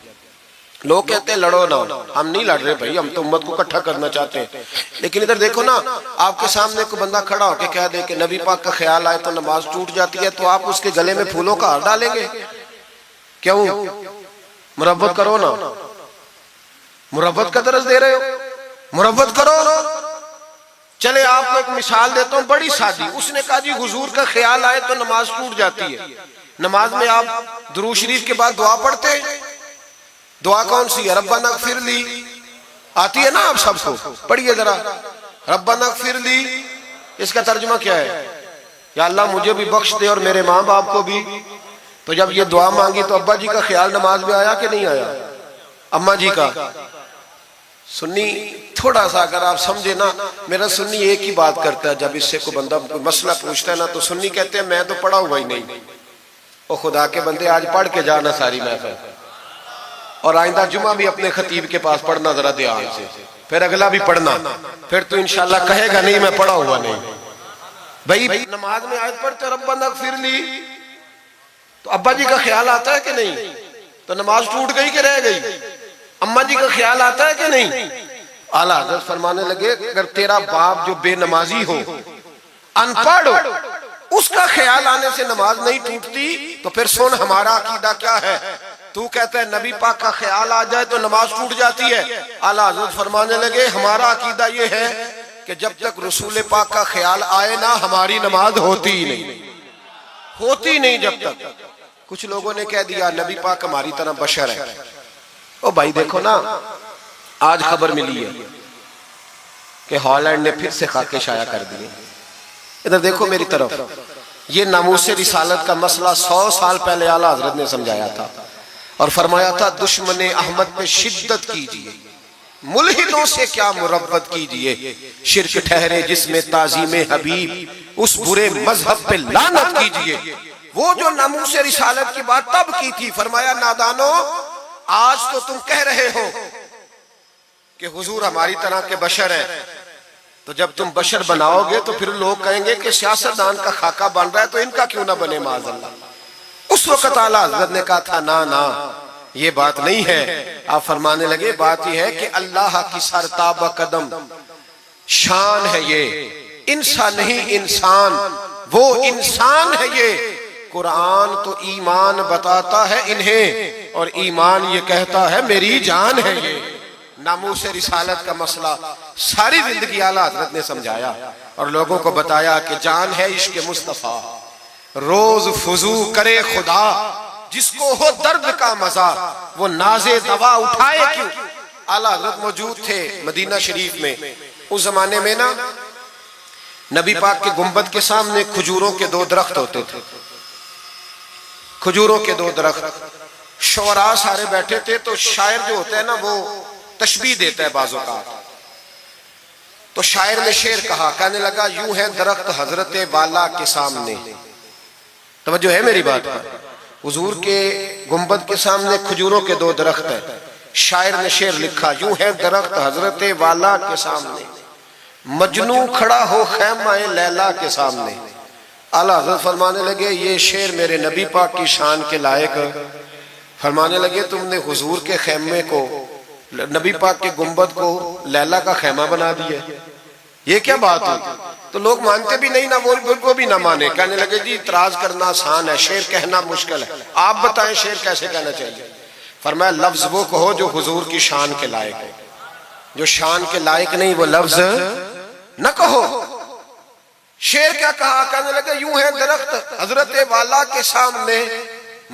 لوگ کہتے ہیں لڑو نہ، ہم نہیں لڑ رہے بھائی، ہم تو امت کو اکٹھا کرنا چاہتے ہیں. لیکن ادھر دیکھو نا، آپ کے سامنے کوئی بندہ کھڑا ہو کے کہہ دے کہ نبی پاک کا خیال آئے تو نماز ٹوٹ جاتی ہے، تو آپ اس کے گلے میں پھولوں کا ہار ڈالیں گے؟ کیوں؟ مربت کرو نا، مربت کا درس دے رہے ہو، مربت کرو. چلے آپ کو ایک مثال دیتا ہوں بڑی سادی. اس نے کہا جی حضور کا خیال آئے تو نماز ٹوٹ جاتی ہے. نماز میں آپ درود شریف کے بعد دعا پڑھتے ہیں. دعا کون سی ہے؟ ربنا اغفر لی. آتی ہے نا آپ سب کو؟ پڑھیے ذرا ربنا اغفر لی. اس کا ترجمہ کیا ہے؟ یا اللہ مجھے بھی بخش دے اور میرے ماں باپ کو بھی. تو جب یہ دعا مانگی تو ابا جی کا خیال نماز میں آیا کہ نہیں آیا؟ اماں جی کا؟ سنی تھوڑا سا اگر آپ سمجھے نا، میرا سنی ایک ہی بات کرتا ہے جب اس سے کوئی بندہ مسئلہ پوچھتا ہے نا تو سنی کہتے ہیں میں تو پڑھا ہوا ہی نہیں. او خدا کے بندے آج پڑھ کے جانا ساری محفل. اور آئندہ جمعہ بھی اپنے خطیب کے پاس پڑھنا ذرا دھیان سے، پھر اگلا بھی پڑھنا، پھر تو انشاءاللہ کہے گا نہیں میں پڑھا ہوا نہیں۔ بھائی نماز میں آیت پڑھتے ربنا اغفر لی تو ابا جی کا خیال آتا ہے کہ نہیں؟ تو نماز ٹوٹ گئی کہ رہ گئی؟ اماں جی کا خیال آتا ہے کہ نہیں؟ اعلیٰ حضرت فرمانے لگے اگر تیرا باپ جو بے نمازی ہو، ان پڑھ ہو، اس کا خیال آنے سے نماز نہیں ٹوٹتی، تو پھر سن ہمارا عقیدہ کیا ہے۔ تو کہتا ہے نبی پاک کا خیال آ جائے تو نماز ٹوٹ جاتی ہے۔ اعلیٰ حضرت فرمانے لگے ہمارا عقیدہ یہ ہے کہ جب تک رسول پاک کا خیال آئے نہ ہماری نماز ہوتی ہی نہیں، ہوتی نہیں جب تک۔ کچھ لوگوں نے کہہ دیا نبی پاک ہماری طرح بشر ہے۔ او بھائی دیکھو نا، آج خبر ملی ہے کہ ہالینڈ نے پھر سے خاکے شائع کر دیے۔ ادھر دیکھو میری طرف، یہ ناموس رسالت کا مسئلہ 100 سال پہلے اعلیٰ حضرت نے سمجھایا تھا اور فرمایا تھا دشمن احمد پہ شدت کیجئے، ملحدوں سے کیا مربت کیجئے، شرک ٹھہرے جس میں تعظیم حبیب، اس برے مذہب پہ لعنت کیجئے۔ وہ جو ناموس رسالت کی بات تب کی تھی، فرمایا نادانو آج تو تم کہہ رہے ہو کہ حضور ہماری طرح کے بشر ہیں، تو جب تم بشر بناؤ گے تو پھر لوگ کہیں گے کہ سیاستدان کا خاکہ بن رہا ہے تو ان کا کیوں نہ بنے معاذ اللہ۔ اس وقت اعلیٰ حضرت نے کہا تھا نا یہ بات نہیں ہے۔ آپ فرمانے لگے بات یہ ہے کہ اللہ کی سرتابہ قدم شان ہے، یہ انسان نہیں انسان، وہ انسان ہے۔ یہ قرآن تو ایمان بتاتا ہے انہیں اور ایمان یہ کہتا ہے میری جان ہے۔ یہ ناموس رسالت کا مسئلہ ساری زندگی اعلیٰ حضرت نے سمجھایا اور لوگوں کو بتایا کہ جان ہے عشق مصطفیٰ، روز فضو کرے خدا، جس کو ہو درد کا مزہ وہ ناز دوا اٹھائے کیوں۔ اعلیٰ حضرت موجود تھے مدینہ شریف میں۔ اس زمانے میں نا نبی پاک کے گنبد کے سامنے کھجوروں کے 2 درخت ہوتے تھے، کھجوروں کے 2 درخت۔ شعراء سارے بیٹھے تھے تو شاعر جو ہوتا ہے نا وہ تشبیہ دیتا ہے بعض اوقات، تو شاعر نے شعر کہا، کہنے لگا یوں ہے درخت حضرت والا کے سامنے۔ توجہ ہے میری بات پر؟ حضور کے گنبد کے سامنے کھجوروں کے 2 درخت ہیں۔ شاعر نے شعر لکھا، یوں ہے درخت حضرت والا کے سامنے، مجنوں کھڑا ہو خیمہ لیلا کے سامنے۔ اعلیٰ حضرت فرمانے لگے یہ شعر میرے نبی پاک کی شان کے لائق۔ فرمانے لگے تم نے حضور کے خیمے کو، نبی پاک کے گنبد کو لیلا کا خیمہ بنا دیا، یہ کیا بات ہوئی؟ تو لوگ مانتے بھی نہیں، نہ وہ بھی نہ مانے۔ کہنے لگے جی اعتراض کرنا آسان ہے، شعر کہنا مشکل ہے، آپ بتائیں شعر کیسے کہنا چاہیے۔ فرمایا لفظ وہ کہو جو حضور کی شان کے لائق ہے، جو شان کے لائق نہیں وہ لفظ نہ کہو۔ شعر کیا کہا؟ کہنے لگے یوں ہے درخت حضرت والا کے سامنے،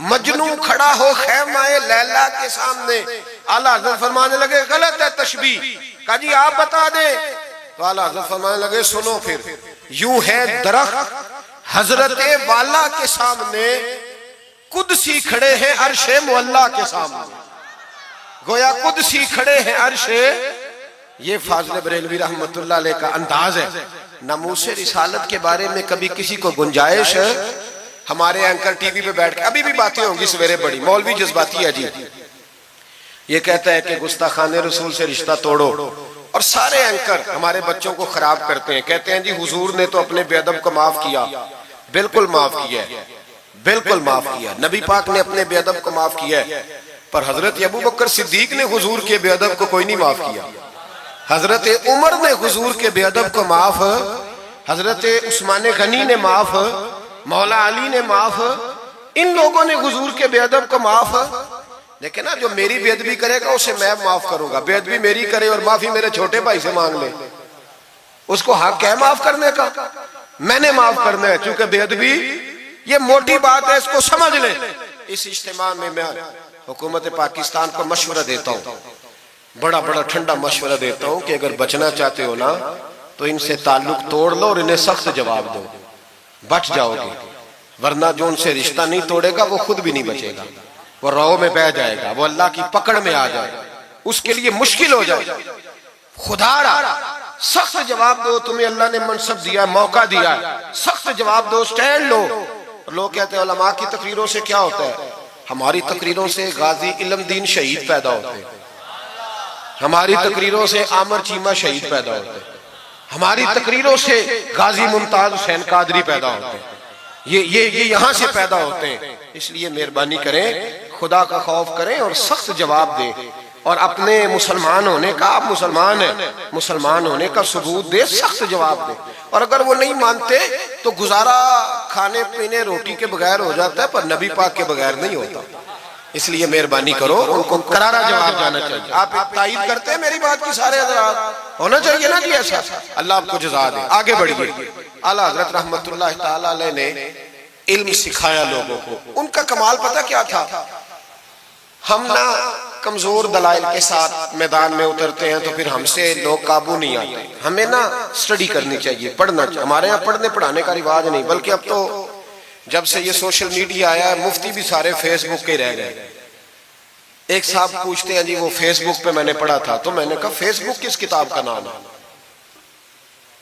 مجنوں کھڑا ہو خیمہ لیلا کے سامنے۔ اعلیٰ حضرت فرمانے لگے غلط ہے تشبیہ۔ کہا جی آپ بتا دیں۔ تو اعلیٰ حضرت فرمانے لگے سنو پھر، یوں ہے درخت حضرت والا کے سامنے، قدسی کھڑے ہیں عرش معلیٰ کے سامنے۔ گویا قدسی کھڑے ہیں عرش۔ یہ فاضل بریلوی رحمت اللہ علیہ کا انداز ہے۔ ناموس رسالت کے بارے میں کبھی کسی کو گنجائش، ہمارے اینکر ٹی وی پہ بیٹھ کے ابھی بھی باتیں ہوں گی سویرے بڑی، مولوی جذباتی ہے جی، یہ کہتا ہے کہ گستاخان رسول سے رشتہ توڑو، اور سارے اینکر ہمارے بچوں کو خراب کرتے ہیں، کہتے ہیں جی حضور نے تو اپنے بے ادب کو معاف کیا۔ بالکل معاف کیا ہے، بالکل معاف کیا۔ نبی پاک نے اپنے بے ادب کو معاف کیا ہے، پر حضرت ابو بکر صدیق نے حضور کے بے ادب کو کوئی نہیں معاف کیا۔ حضرت عمر نے حضور کے بے ادب کو معاف، حضرت عثمان غنی نے معاف، مولا علی نے معاف، ان لوگوں نے حضور کے بے ادب کو معاف۔ لیکن جو میری بے ادبی کرے گا اسے میں معاف کروں گا، بے ادبی میری کرے اور معافی میرے چھوٹے بھائی سے مانگ لے، اس کو حق ہے معاف کرنے کا، میں نے معاف کرنا ہے، چونکہ بے ادبی یہ موٹی بات ہے، اس کو سمجھ لیں۔ اس اجتماع میں میں حکومت پاکستان کو مشورہ دیتا ہوں، بڑا بڑا ٹھنڈا مشورہ دیتا ہوں کہ اگر بچنا چاہتے ہو نا تو ان سے تعلق توڑ لو اور انہیں سخت جواب دو، بچ جاؤ گے، ورنہ جو ان سے رشتہ نہیں توڑے گا وہ خود بھی نہیں بچے گا، وہ رو میں بہ جائے گا، وہ اللہ کی پکڑ میں آ جائے گا، اس کے لیے مشکل ہو جائے گا۔ خدا را سخت جواب دو، تمہیں اللہ نے منصب دیا، موقع دیا، سخت جواب دو، سٹینڈ لو۔ لوگ کہتے ہیں علماء کی تقریروں سے کیا ہوتا ہے؟ ہماری تقریروں سے غازی علم دین شہید پیدا ہوتے ہیں، ہماری تقریروں سے عامر چیمہ شہید پیدا ہوتے ہیں، ہماری تقریروں سے غازی ممتاز حسین قادری پیدا ہوتے ہیں، یہ یہاں سے پیدا ہوتے ہیں۔ اس لیے مہربانی کریں، خدا کا خوف کریں اور سخت جواب دیں، اور اپنے مسلمان ہونے کا، آپ مسلمان ہیں، مسلمان ہونے کا ثبوت دے، سخت جواب دے۔ اور اگر وہ نہیں مانتے تو گزارا کھانے پینے روٹی کے بغیر ہو جاتا ہے، پر نبی پاک کے بغیر نہیں ہوتا۔ اس لیے مہربانی کرو، ان کو کرارا جواب جانا چاہیے۔ آپ تائید کرتے ہیں میری بات کی سارے حضرات؟ ہونا چاہیے نا جی ایسا۔ اللہ آپ کو جزا دے۔ آگے بڑھیے۔ اعلیٰ حضرت رحمت اللہ تعالی علیہ نے علم سکھایا لوگوں کو۔ ان کا کمال پتہ کیا تھا؟ ہم نہ کمزور دلائل کے ساتھ میدان میں اترتے ہیں تو پھر ہم سے لوگ قابو نہیں آتے۔ ہمیں نا سٹڈی کرنی چاہیے، پڑھنا چاہیے۔ ہمارے یہاں پڑھنے پڑھانے کا رواج نہیں، بلکہ اب تو جب سے یہ سوشل میڈیا آیا ہے، مفتی بھی سارے فیس بک کے رہ گئے۔ ایک صاحب پوچھتے ہیں جی وہ فیس بک پہ میں نے پڑھا تھا، تو میں نے کہا فیس بک کس کتاب کا نام ہے؟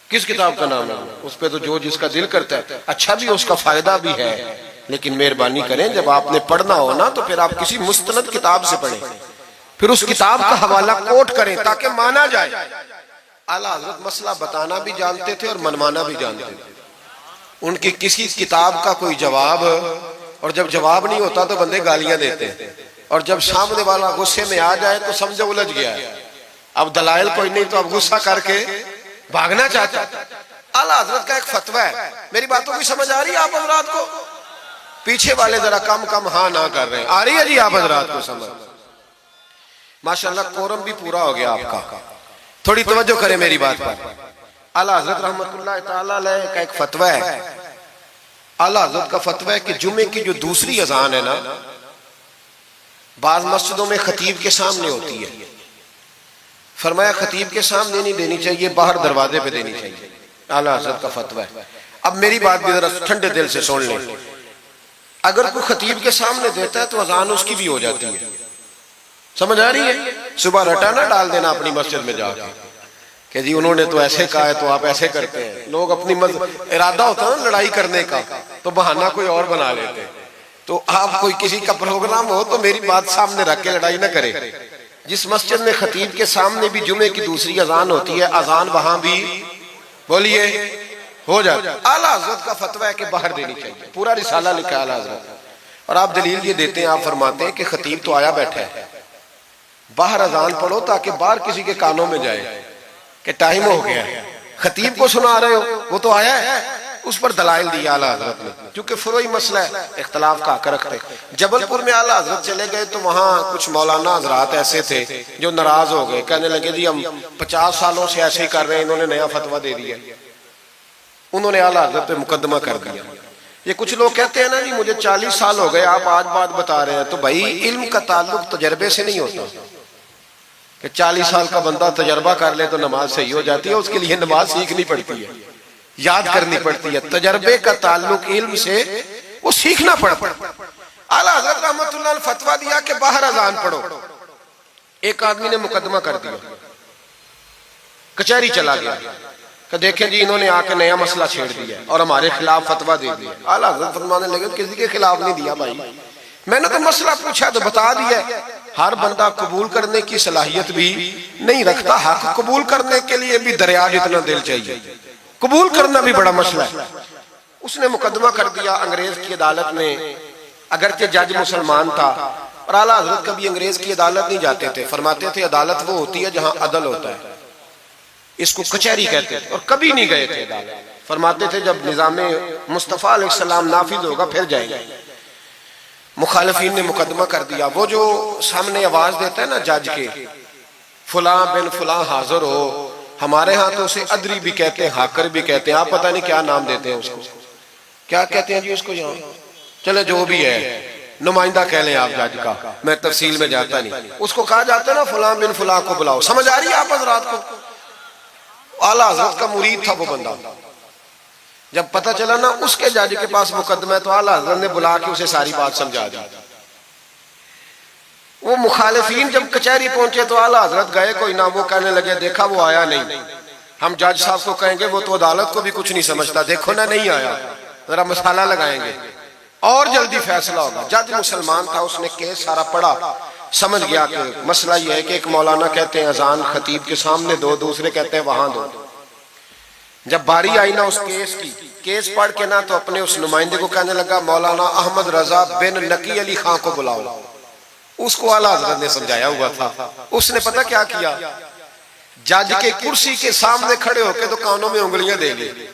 کس کتاب کا نام ہے؟ اس پہ تو جو جس کا دل کرتا ہے، اچھا بھی اس کا فائدہ بھی ہے، لیکن مہربانی کریں جب آپ نے پڑھنا ہو نا تو پھر آپ کسی مستند کتاب سے پڑھیں، پھر اس کتاب کا حوالہ کوٹ کریں تاکہ مانا جائے۔ اعلیٰ حضرت مسئلہ بتانا بھی جانتے تھے اور منوانا بھی جانتے تھے۔ ان کی کسی کتاب کا کوئی جواب، اور جب جواب نہیں ہوتا تو بندے گالیاں دیتے ہیں، اور جب سامنے والا غصے میں آ جائے تو سمجھو الجھ گیا ہے، اب دلائل کوئی نہیں تو اب غصہ کر کے بھاگنا چاہتا ہے۔ اعلیٰ حضرت کا ایک فتویٰ ہے، میری باتوں کی سمجھ آ رہی ہے آپ حضرات کو؟ پیچھے والے ذرا کم کم ہاں نہ کر رہے ہیں، آ رہی ہے جی آپ حضرات کو سمجھ؟ ماشاءاللہ کورم بھی پورا ہو گیا آپ کا، تھوڑی توجہ کریں میری بات پر۔ اعلیٰ حضرت رحمت اللہ تعالی علیہ کا ایک فتویٰ ہے، اعلیٰ حضرت کا فتویٰ ہے کہ جمعے کی جو دوسری اذان ہے نا، بعض مسجدوں میں خطیب کے سامنے ہوتی ہے، فرمایا خطیب کے سامنے نہیں دینی چاہیے، باہر دروازے پہ دینی چاہیے۔ اعلیٰ حضرت کا فتویٰ ہے۔ اب میری بات بھی ذرا ٹھنڈے دل سے سن لیں، اگر کوئی خطیب کے سامنے دیتا ہے تو اذان اس کی بھی ہو جاتی ہے، سمجھ آ رہی ہے؟ صبح رٹا نہ ڈال دینا اپنی مسجد میں جا کے کہ جی انہوں نے تو ایسے کہا ہے تو آپ ایسے کرتے ہیں۔ لوگ اپنی ارادہ ہوتا ہے لڑائی کرنے کا تو بہانہ کوئی اور بنا لیتے ہیں۔ تو آپ کوئی کسی کا پروگرام ہو تو میری بات سامنے رکھ کے لڑائی نہ کرے۔ جس مسجد میں خطیب کے سامنے بھی جمعے کی دوسری اذان ہوتی ہے، اذان وہاں بھی بولیے ہو جاتا ہے۔ اعلیٰ حضرت کا فتویٰ ہے کہ باہر دینی چاہیے، پورا رسالہ لکھا ہے اعلیٰ حضرت، اور آپ دلیل یہ دیتے ہیں، آپ فرماتے ہیں کہ خطیب تو آیا بیٹھا ہے، باہر اذان پڑھو تاکہ باہر کسی کے کانوں میں جائے کہ ٹائم ہو گیا ہے، خطیب کو سنا رہے ہو، وہ تو آیا ہے۔ اس پر دلائل دیا اعلیٰ حضرت نے، کیونکہ فروعی مسئلہ ہے، اختلاف کا حق رکھتے۔ جبل پور میں اعلیٰ حضرت چلے گئے تو وہاں کچھ مولانا حضرات ایسے تھے جو ناراض ہو گئے، کہنے لگے جی ہم 50 سالوں سے ایسے ہی کر رہے ہیں، انہوں نے نیا فتویٰ دے دیا۔ انہوں نے اعلیٰ حضرت پہ مقدمہ کر دیا۔ یہ کچھ لوگ کہتے ہیں نا جی مجھے 40 سال ہو گئے، آپ آج بات بتا رہے ہیں، تو بھائی علم کا تعلق تجربے سے نہیں ہوتا کہ 40 سال کا بندہ تجربہ کر لے تو نماز صحیح ہو جاتی ہے، اس کے لیے نماز سیکھنی پڑتی ہے، یاد کرنی پڑتی ہے۔ تجربے کا تعلق علم سے وہ سیکھنا پڑتا ہے۔ اعلیٰ حضرت رحمت اللہ نے فتویٰ دیا کہ باہر اذان پڑھو۔ ایک آدمی نے مقدمہ کر دیا، کچہری چلا گیا کہ دیکھیں جی انہوں نے آ کے نیا مسئلہ چھیڑ دیا اور ہمارے خلاف فتویٰ دے دیا۔ اعلیٰ حضرت فرمانے لگے کسی کے خلاف نہیں دیا بھائی، میں نے تو مسئلہ پوچھا تو بتا دیا۔ ہر بندہ قبول کرنے کی صلاحیت بھی نہیں رکھتا، حق قبول کرنے کے لیے بھی دریا جتنا دل چاہیے، قبول کرنا بھی بڑا مسئلہ ہے۔ اس نے مقدمہ کر دیا انگریز کی عدالت میں، اگرچہ جج مسلمان تھا، اور اعلیٰ حضرت کبھی انگریز کی عدالت نہیں جاتے تھے، فرماتے تھے عدالت وہ ہوتی ہے جہاں عدل ہوتا ہے، اس کو کچہری کہتے تھے، اور کبھی نہیں گئے تھے عدالت۔ فرماتے تھے جب نظام مصطفیٰ علیہ السلام نافذ ہوگا پھر جائیں گے۔ مخالفین نے مقدمہ کر دیا، وہ جو سامنے آواز دیتا ہے نا جج کے، فلاں بن فلاں حاضر ہو، ہمارے ہاں تو اسے ادری بھی کہتے ہیں، حاکر بھی کہتے ہیں، آپ پتہ نہیں کیا نام دیتے ہیں اس کو، کیا کہتے ہیں جی اس کو یہاں، چلے جو بھی ہے نمائندہ کہہ لیں آپ جج کا، میں تفصیل میں جاتا نہیں، اس کو کہا جاتا ہے نا فلاں بن فلاں کو بلاؤ۔ سمجھ آ رہی ہے آپ حضرات کو؟ اعلیٰ حضرت کا مرید تھا وہ بندہ، جب پتہ چلا نا اس کے جج کے پاس مقدمہ ہے تو اعلیٰ حضرت نے بلا کے اسے ساری بات سمجھا دی۔ وہ مخالفین جب کچہری پہنچے تو اعلیٰ حضرت گئے کوئی نہ، وہ کہنے لگے دیکھا وہ آیا نہیں، ہم جج صاحب کو کہیں گے وہ تو عدالت کو بھی کچھ نہیں سمجھتا، دیکھو نا نہیں آیا، ذرا مسالہ لگائیں گے۔ اور جلدی فیصلہ ہوگا. جج مسلمان تھا, اس نے کیس سارا پڑھا, سمجھ گیا کہ مسئلہ یہ ہے کہ ایک مولانا کہتے ہیں اذان خطیب کے سامنے دو, دوسرے کہتے ہیں وہاں دو. جب باری آئی نا اس کیس کی, کیس پڑھ کے نا تو اپنے اس نمائندے کو کہنے لگا مولانا احمد رضا بن نقی علی خان کو بلاؤ. اس کو اعلیٰ حضرت نے سمجھایا ہوا تھا. اس نے پتہ کیا کیا, جج کے کرسی کے سامنے کھڑے ہو کے تو کانوں میں انگلیاں دے لی.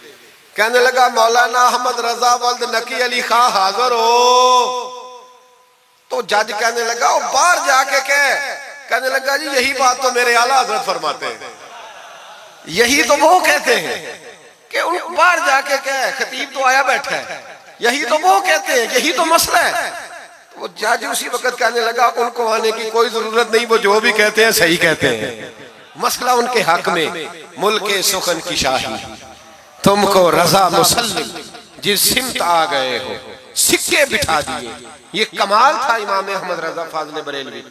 کہنے لگا مولانا احمد رضا ولد نقی علی خان حاضر ہو. تو جج کہنے لگا وہ باہر جا کے کہنے لگا جی یہی بات تو میرے اعلیٰ حضرت فرماتے ہیں, یہی تو وہ کہتے ہیں کہ ان باہر جا کے خطیب تو آیا بیٹھا ہے, یہی تو وہ کہتے ہیں, یہی تو مسئلہ ہے. وہ جج اسی وقت کہنے لگا ان کو آنے کی کوئی ضرورت نہیں, وہ جو بھی کہتے ہیں صحیح کہتے ہیں. مسئلہ ان کے حق میں ملک سخن کی شاہی, تم کو رضا مسلم جس سمت آ گئے ہو سکے بٹھا دیے. یہ کمال تھا امام احمد رضا فاضل بریلوی.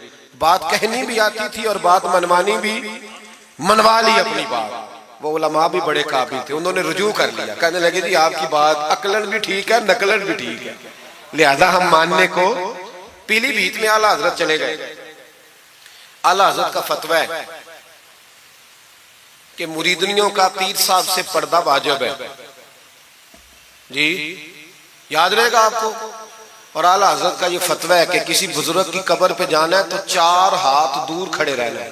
بات کہنی بھی آتی تھی اور بات منوانی بھی منوا لی اپنی بات. وہ علماء بھی بڑے قابل تھے, انہوں نے رجوع کر لیا, کہنے لگے جی آپ کی بات عقلن بھی ٹھیک ہے نقلن بھی ٹھیک ہے, لہذا ہم ماننے کو. پیلی بھیت میں اعلیٰ حضرت چلے گئے. اعلیٰ حضرت کا فتویٰ ہے کہ مریدنیوں کا پیر صاحب سے پردہ واجب ہے. جی یاد رہے گا آپ کو. اور اعلیٰ حضرت کا یہ فتویٰ ہے کہ کسی بزرگ کی قبر پہ جانا ہے تو 4 ہاتھ دور کھڑے رہنا ہے,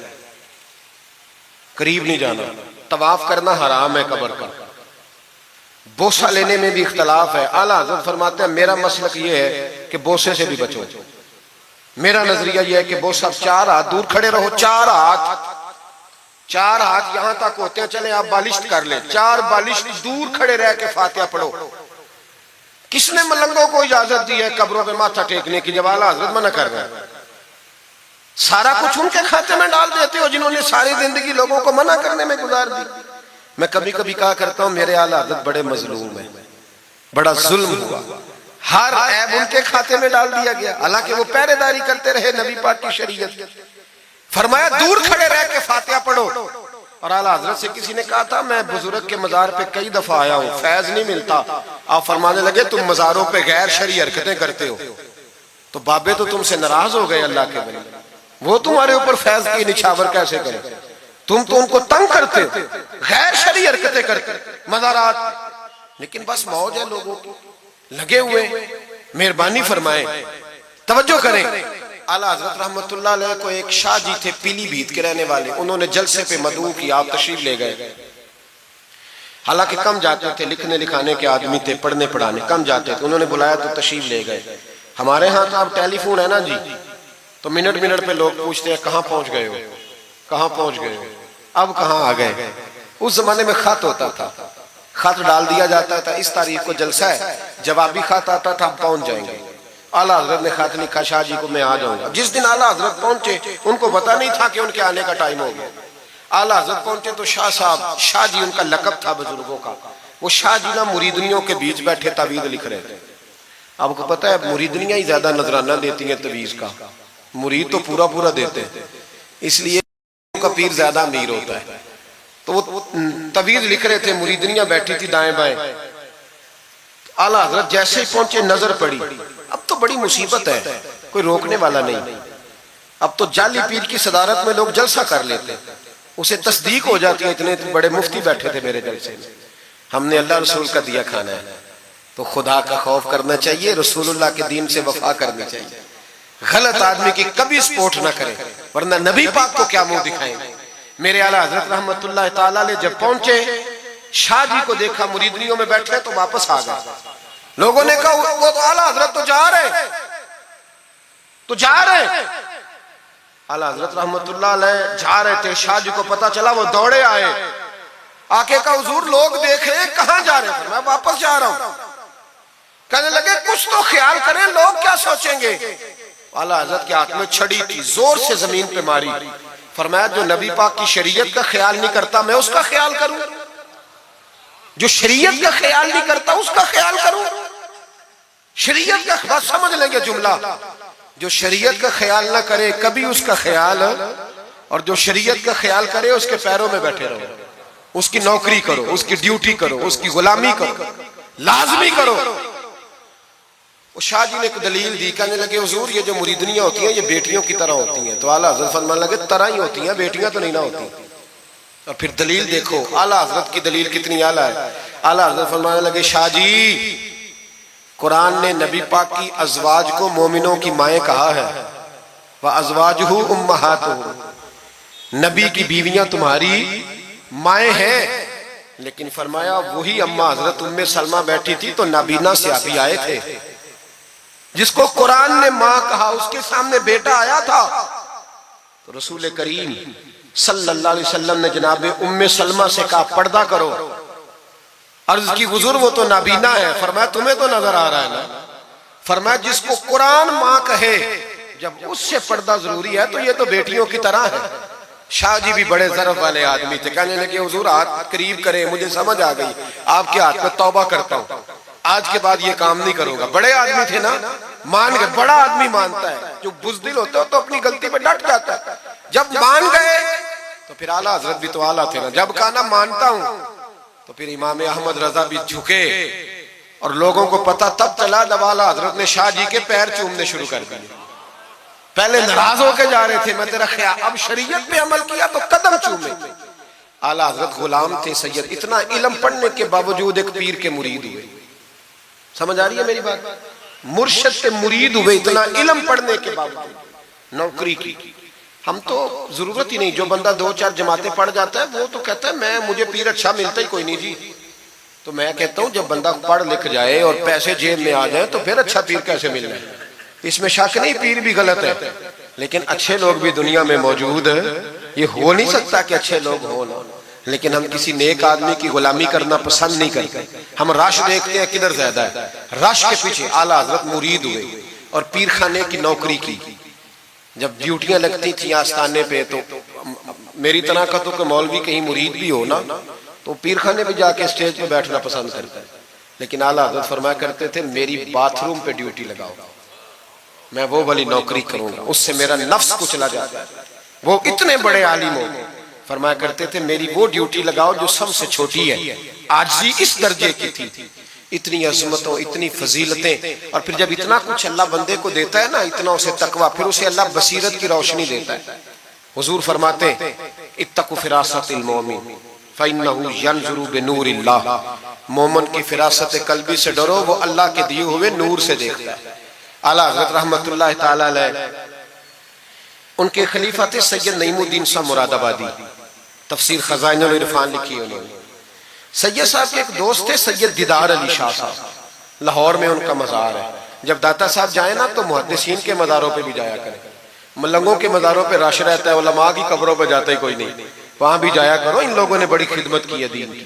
قریب نہیں جانا. طواف کرنا حرام ہے قبر کا. بوسہ لینے میں بھی اختلاف ہے. اعلیٰ حضرت فرماتے ہیں میرا مسلک یہ ہے کہ بوسے سے بھی بچو. میرا نظریہ یہ ہے کہ بوسہ 4 ہاتھ دور کھڑے رہو. 4 ہاتھ یہاں تک ہوتے ہیں, چلیں آپ بالشت کر لیں, 4 بالشت دور کھڑے رہ کے فاتحہ پڑھو. کس نے ملنگوں کو اجازت دی ہے قبروں پہ ماتھا ٹیکنے کی جب اعلیٰ حضرت منع کر رہے ہیں؟ سارا کچھ ان کے کھاتے میں ڈال دیتے ہو جنہوں نے ساری زندگی لوگوں کو منع کرنے میں گزار دی. میں کبھی کبھی کہا کرتا ہوں میرے اعلیٰ حضرت بڑے مظلوم ہیں, بڑا ظلم ہوا, ہر عیب ان کے کھاتے میں ڈال دیا گیا, حالانکہ وہ پہرے داری کرتے رہے نبی پاک کی شریعت. فرمایا دور کھڑے رہ کے فاتحہ پڑھو. اور اعلیٰ حضرت سے کسی نے کہا تھا میں بزرگ کے مزار پہ کئی دفعہ آیا ہوں, فیض نہیں ملتا. آپ فرمانے لگے تم مزاروں پہ غیر شرعی حرکتیں کرتے ہو. تو بابے تو تم سے ناراض ہو گئے اللہ کے بندے, وہ تمہارے اوپر فیض کی نچھاور کیسے کرے, تم تو ان کو تنگ کرتے ہو, غیر شرعی حرکتیں کرتے مزارات. لیکن بس موج ہے لوگوں کی, لگے ہوئے. مہربانی فرمائیں, توجہ کریں. اعلیٰ حضرت رحمت اللہ علیہ کو ایک شاہ جی تھے پیلی بھیت کے رہنے والے, انہوں نے جلسے پہ مدعو کی, آپ تشریف لے گئے. حالانکہ کم جاتے تھے, لکھنے لکھانے کے آدمی تھے, پڑھنے پڑھانے کم جاتے تھے. انہوں نے بلایا تو تشریف لے گئے. ہمارے ہاں تو اب ٹیلی فون ہے نا جی, تو منٹ پہ لوگ پوچھتے ہیں کہاں پہنچ گئے ہو, کہاں پہنچ گئے ہو, اب کہاں آ گئے. اس زمانے میں خط ہوتا تھا, خط ڈال دیا جاتا تھا اس تاریخ کو جلسہ ہے, جوابی خط آتا تھا ہم پہنچ جائیں گے. اعلیٰ حضرت نے خط لکھا شاہ جی کو میں آ جاؤں گا. جس دن اعلیٰ حضرت پہنچے ان کو پتا نہیں تھا کہ ان کے آنے کا ٹائم ہو گیا. اعلیٰ حضرت پہنچے تو شاہ صاحب, شاہ جی ان کا لقب تھا بزرگوں کا, وہ شاہ جی نا مریدنیوں کے بیچ بیٹھے تعویذ لکھ رہے تھے. آپ کو پتا ہے مریدنیاں ہی زیادہ نذرانہ دیتی ہیں تعویذ کا, مرید تو پورا دیتے ہیں, اس لیے ان کا پیر زیادہ امیر ہوتا ہے. تو وہ تعویذ لکھ رہے تھے, مریدنیاں بیٹھی تھی دائیں بائیں. اعلیٰ حضرت جیسے ہی پہنچے نظر پڑی, اب تو بڑی مصیبت ہے, کوئی روکنے والا نہیں. اب تو جعلی پیر کی صدارت میں لوگ جلسہ کر لیتے, اسے تصدیق ہو جاتی ہے. اتنے بڑے مفتی بیٹھے تھے میرے جلسے میں, ہم نے اللہ رسول کا دیا کھانا ہے, تو خدا کا خوف کرنا چاہیے, رسول اللہ کے دین سے وفا کرنی چاہیے. غلط آدمی کی کبھی سپورٹ نہ کریں, ورنہ نبی پاک کو کیا منہ دکھائیں گے. میرے اعلیٰ حضرت رحمت اللہ تعالیٰ علیہ جب پہنچے, شاہ جی کو دیکھا مریدنیوں میں بیٹھے تو واپس آ گئے. لوگوں نے کہا وہ تو اعلیٰ حضرت تو جا رہے. اعلیٰ حضرت رحمت اللہ علیہ جا رہے تھے, شاہ جی کو پتا چلا, وہ دوڑے آئے, آ کے کہا حضور لوگ دیکھ رہے ہیں, کہاں جا رہے ہیں؟ میں واپس جا رہا ہوں. کہنے لگے کچھ تو خیال کریں, لوگ کیا سوچیں گے. اعلیٰ حضرت کے ہاتھ میں چھڑی تھی, زور سے زمین پہ ماری. فرمایا جو نبی پاک کی شریعت کا خیال نہیں کرتا میں اس کا خیال کروں, جو شریعت کا خیال نہیں کرتا اس کا خیال کروں. شریعت کا بات سمجھ لیں گے جملہ, جو شریعت کا خیال نہ کرے کبھی اس کا خیال, اور جو شریعت کا خیال کرے اس کے پیروں میں بیٹھے رہو, اس کی نوکری کرو, اس کی ڈیوٹی کرو, اس کی غلامی کرو, لازمی کرو. وہ شاہ جی نے ایک دلیل دی، کہنے لگے حضور یہ جو مریدنیاں ہوتی ہیں یہ بیٹیوں کی طرح ہوتی ہیں، تو اعلیٰ حضرت فرمانے لگے طرح ہی ہوتی ہیں، بیٹیاں تو نہیں نہ ہوتی۔ اور پھر دلیل دیکھو اعلیٰ حضرت کی دلیل کتنی اعلیٰ ہے۔ اعلیٰ حضرت فرمانے لگے شاہ جی قرآن نے نبی پاک کی ازواج کو مومنوں کی مائیں کہا ہے، وَأَزْوَاجُهُ أُمَّهَاتُهُ، نبی کی بیویاں تمہاری مائیں ہیں، لیکن فرمایا وہی اماں حضرت ام سلمہ بیٹھی تھی تو نابینا صحابی آئے تھے، جس کو قرآن نے ماں کہا اس کے سامنے بیٹا آیا تھا، تو رسول کریم صلی اللہ علیہ وسلم نے جناب ام سلمہ سے کہا پردہ کرو۔ عرض کی حضور وہ تو نابینا ہے، فرمایا تمہیں تو نظر آ رہا ہے نا، فرمایا جس کو قرآن ماں کہے جب اس سے پردہ ضروری ہے تو یہ تو بیٹیوں کی طرح ہے۔ شاہ جی بھی بڑے ظرف والے آدمی تھے، کہنے لگے حضور ہاتھ قریب کریں، مجھے سمجھ آ گئی آپ کے ہاتھ میں توبہ کرتا ہوں، آج کے بعد یہ کام نہیں کروں گا۔ بڑے آدمی تھے نا، مان گئے۔ بڑا آدمی مانتا ہے، جو بزدل ہوتا ہے تو اپنی غلطی پہ ڈٹ جاتا ہے، جب مان گئے تو پھر اعلیٰ حضرت بھی تو اعلیٰ تھے نا، جب کہا نا مانتا ہوں تو پھر امام احمد رضا بھی جھکے، اور لوگوں کو پتا تب چلا جب اعلیٰ حضرت نے شاہ جی کے پیر چومنے شروع کر دیے۔ پہلے ناراض ہو کے جا رہے تھے، میں تیرا خیال، اب شریعت پہ عمل کیا تو قدم چومے۔ اعلیٰ حضرت غلام تھے سید، اتنا علم پڑھنے کے باوجود ایک پیر کے مرید ہوئے۔ سمجھ آ رہی ہے میری بات؟ مرشد کے مرید ہوئے اتنا علم پڑھنے کے باوجود، نوکری کی۔ ہم تو ضرورت ہی نہیں، جو بندہ 2-4 جماعتیں پڑھ جاتا ہے وہ تو کہتا ہے مجھے پیر اچھا ملتا ہی کوئی نہیں جی۔ تو میں کہتا ہوں جب بندہ پڑھ لکھ جائے اور پیسے جیب میں آ جائیں تو پھر اچھا پیر کیسے مل جائے؟ اس میں شک نہیں، پیر بھی غلط ہے، لیکن اچھے لوگ بھی دنیا میں موجود ہیں۔ یہ ہو نہیں سکتا کہ اچھے لوگ ہوں نا، لیکن ہم کسی نیک آدمی کی غلامی کرنا پسند نہیں کرتے، ہم رش دیکھتے ہیں کدھر زیادہ ہے، رش کے پیچھے۔ اعلیٰ حضرت مرید ہوئے اور پیر خانے کی نوکری کی۔ جب ڈیوٹیاں لگتی تھیں آستانے پہ تو میری طرح کا تو کہ مولوی کہیں مرید بھی ہو نا تو پیر خانے پہ جا کے اسٹیج پہ بیٹھنا پسند کرتا ہے، لیکن اعلیٰ حضرت فرمایا کرتے تھے میری باتھ روم پہ ڈیوٹی لگاؤ، میں وہ والی نوکری کروں گا، اس سے میرا نفس کچلا جاتا ہے۔ وہ اتنے بڑے عالم ہو، فرمایا کرتے تھے میری وہ ڈیوٹی لگاؤ جو سب سے چھوٹی ہے، عاجزی اس درجے کی تھی، اتنی عظمتوں، اتنی فضیلتیں، اور پھر جب اتنا کچھ اللہ بندے کو دیتا ہے نا، اتنا اسے تقویٰ، پھر اسے اللہ بصیرت کی روشنی دیتا ہے۔ حضور فرماتے ہیں اتقوا فراست المومن فإنه ينظر بنور اللہ، مومن کی فراست قلبی سے ڈرو، وہ اللہ کے دیے ہوئے نور سے دیکھتا ہے۔ اعلیٰ حضرت رحمت اللہ تعالی علیہ، ان کے خلیفہ تھے سید نعیم الدین صاحب مراد آبادی، تفسیر خزائن العرفان لکھی انہوں نے۔ سید صاحب کے ایک دوست تھے سید دیدار علی شاہ صاحب، لاہور میں ان کا مزار ہے، جب داتا صاحب جائیں نا تو محدثین کے مزاروں پہ بھی جایا کریں، ملنگوں کے مزاروں پہ رش رہتا ہے، علماء کی قبروں پہ جاتا ہی کوئی نہیں، وہاں بھی جایا کرو، ان لوگوں نے بڑی خدمت کی ہے دین کی۔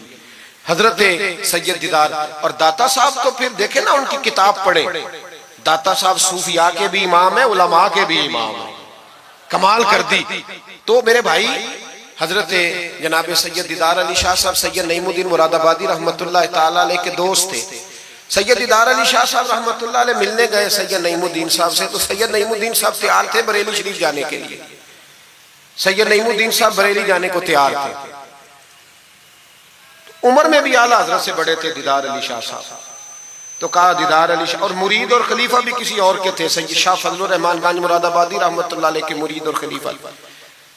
حضرت سید دیدار اور داتا صاحب تو پھر دیکھیں نا ان کی کتاب پڑھیں، داتا صاحب صوفیاء کے بھی امام ہیں، علماء کے بھی امام ہیں، کمال کر دی۔ تو میرے بھائی حضرت جناب سید دیدار علی شاہ صاحب سید نعیم الدین مراد آبادی رحمت اللہ تعالی علیہ کے دوست تھے۔ سید دیدار علی شاہ صاحب رحمت اللہ علیہ ملنے گئے سید نعیم الدین صاحب سے، تو سید نعیم الدین صاحب تیار تھے بریلی شریف جانے کے لیے، سید نعیم الدین صاحب بریلی جانے کو تیار تھے، عمر میں بھی اعلیٰ حضرت سے بڑے تھے دیدار علی شاہ صاحب، تو کہا دیدار علی شاہ، اور مرید اور خلیفہ بھی کسی اور کے تھے، سید شاہ فضل الرحمان گنج مراد آبادی رحمت اللہ علیہ کے مرید اور خلیفہ،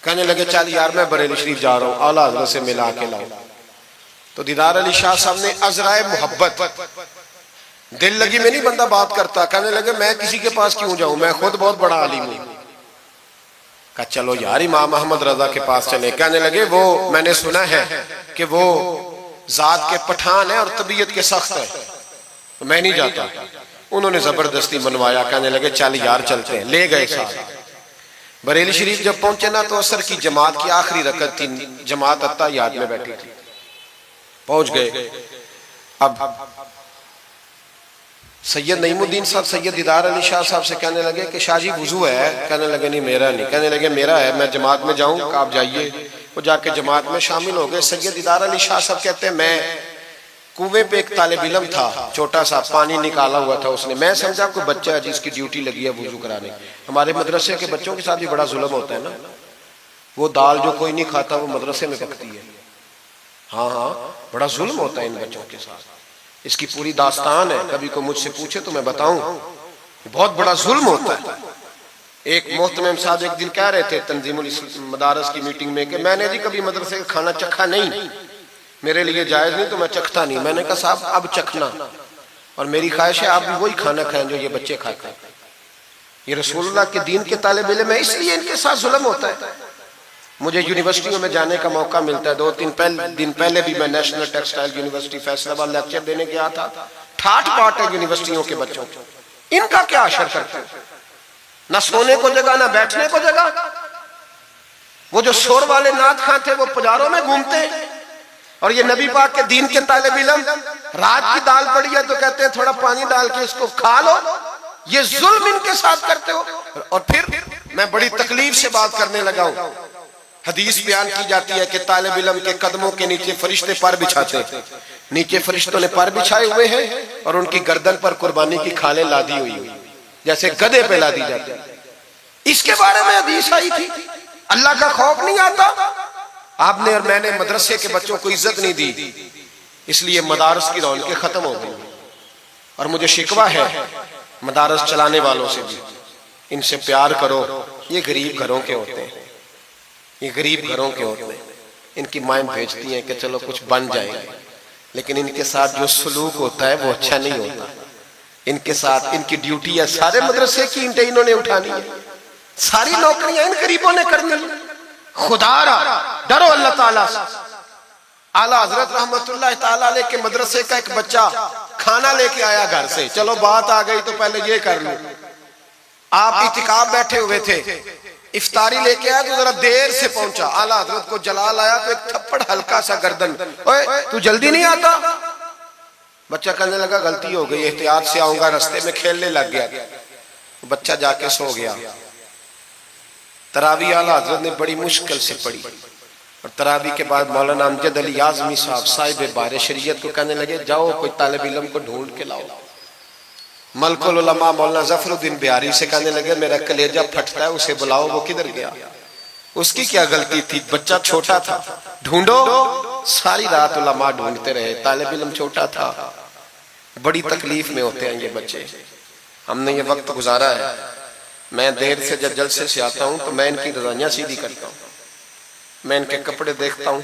کہنے لگے چل یار میں بریلی شریف جا رہا ہوں، اعلیٰ حضرت سے ملا کے لاؤ۔ تو دیدار علی شاہ صاحب نے عذرائے محبت، دل لگی میں نہیں بندہ بات کرتا، کہنے لگے میں کسی کے پاس کیوں جاؤں، میں خود بہت بڑا عالم ہوں۔ کہا چلو یار امام احمد رضا کے پاس چلے، کہنے لگے وہ میں نے سنا ہے کہ وہ ذات کے پٹھان ہے اور طبیعت کے سخت ہے، میں نہیں جاتا۔ انہوں نے زبردستی منوایا، کہنے لگے چل یار چلتے ہیں، لے گئے ساتھ۔ بریلی شریف جب پہنچے نا تو عصر کی جماعت کی آخری رکعت تھی، جماعت اتحیات میں بیٹھی تھی، پہنچ گئے۔ اب سید نعیم الدین صاحب سید دیدار علی شاہ صاحب سے کہنے لگے کہ شاہ جی وضو ہے، کہنے لگے نہیں میرا نہیں، کہنے لگے میرا ہے، میں جماعت میں جاؤں، کہ آپ جائیے۔ وہ جا کے جماعت میں شامل ہو گئے۔ سید دیدار علی شاہ صاحب کہتے ہیں میں کنویں پہ ایک طالب علم تھا، چھوٹا سا پانی نکالا ہوا تھا اس نے، میں سمجھا کوئی بچہ ہے جس کی ڈیوٹی لگی ہے وضو کرانے۔ ہمارے مدرسے کے بچوں کے ساتھ بھی بڑا ظلم ہوتا ہے نا، وہ دال جو کوئی نہیں کھاتا وہ مدرسے میں پکتی ہے، ہاں بڑا ظلم ہوتا ہے ان بچوں کے ساتھ، اس کی پوری داستان ہے، کبھی کو مجھ سے پوچھے تو میں بتاؤں۔ بہت بڑا ظلم ہوتا ہے. ایک محتمم صاحب ایک دن کہہ رہے تھے تنظیم المدارس کی میٹنگ میں کہ میں نے جی کبھی مدرسے کا کھانا چکھا نہیں، میرے لیے جائز نہیں تو میں چکھتا نہیں. میں نے کہا صاحب اب چکھنا، اور میری خواہش ہے آپ بھی وہی کھانا کھائیں جو یہ بچے کھاتے ہیں. یہ رسول اللہ کے دین کے طالب علم ہے، اس لیے ان کے ساتھ ظلم ہوتا ہے. مجھے یونیورسٹیوں میں جانے کا موقع ملتا ہے. 2-3 دن پہلے بھی میں نیشنل ٹیکسٹائل یونیورسٹی فیصل آباد لیکچر دینے گیا تھا. ٹھاٹ پاٹ ہے یونیورسٹیوں کے بچوں، ان کا کیا اثر کرتے ہیں؟ نہ سونے کو جگہ نہ بیٹھنے کو جگہ. وہ جو شور والے نعت خواں تھے وہ پجاروں میں گھومتے ہیں، اور یہ نبی پاک کے دین کے طالب علم رات کی دال پڑی ہے تو کہتے ہیں تھوڑا پانی ڈال کے اس کو کھا لو. یہ ظلم ان کے ساتھ کرتے ہو. اور پھر میں بڑی تکلیف سے بات کرنے لگا ہوں. حدیث بیان کی جاتی ہے کہ طالب علم کے قدموں کے نیچے فرشتے پر بچھاتے ہیں. نیچے فرشتوں نے پر بچھائے ہوئے ہیں اور ان کی گردن پر قربانی کی کھالیں لادی ہوئی ہوئی جیسے گدے پہ لادی جاتی. اس کے بارے میں حدیث آئی تھی. اللہ کا خوف نہیں آتا؟ آپ نے اور میں نے مدرسے کے بچوں کو عزت نہیں دی، اس لیے مدارس کی رونقیں ختم ہو گئی. اور مجھے شکوہ ہے مدارس چلانے والوں سے بھی، ان سے پیار کرو. یہ غریب گھروں کے ہوتے ہیں، یہ غریب گھروں کے ہوتے ہیں. ان کی مائیں بھیجتی ہیں کہ چلو کچھ بن جائیں گے، لیکن ان کے ساتھ جو سلوک ہوتا ہے وہ اچھا نہیں ہوتا. ان کے ساتھ ان کی ڈیوٹی ہے سارے مدرسے کی اینٹیں انہوں نے اٹھانی ہے، ساری نوکریاں ان غریبوں نے کرنی. خدا را ڈرو اللہ تعالیٰ سے. اعلیٰ حضرت رحمت اللہ تعالیٰ علیہ کے مدرسے کا ایک بچہ کھانا لے کے آیا گھر سے. چلو بات آ گئی تو پہلے یہ کر لوں. آپ اعتکاف بیٹھے ہوئے تھے، افطاری لے کے آیا تو ذرا دیر سے پہنچا. اعلیٰ حضرت کو جلال آیا تو ایک تھپڑ ہلکا سا گردن. اوے تو جلدی نہیں آتا؟ بچہ کہنے لگا غلطی ہو گئی، احتیاط سے آؤں گا. رستے میں کھیلنے لگ گیا. بچہ جا کے سو گیا. تراویح اعلیٰ حضرت نے بڑی مشکل سے پڑھی، اور تراویح کے بعد مولانا امجد علی اعظمی صاحب صاحب بار شریعت کو کہنے لگے جاؤ کوئی طالب علم کو ڈھونڈ کے لاؤ. ملک العلماء مولانا ظفر الدین بہاری سے کہنے لگے میرا کلیجہ پھٹتا ہے، اسے بلاؤ. وہ کدھر گیا؟ اس کی کیا غلطی تھی؟ بچہ چھوٹا تھا. ڈھونڈو. ساری رات علماء ڈھونڈتے رہے، طالب علم چھوٹا تھا. بڑی تکلیف میں ہوتے ہیں یہ بچے. ہم نے یہ وقت گزارا ہے. میں دیر سے جب جلسے سے آتا ہوں تو میں ان کی رضائیاں سیدھی کرتا ہوں، میں ان کے کپڑے دیکھتا ہوں،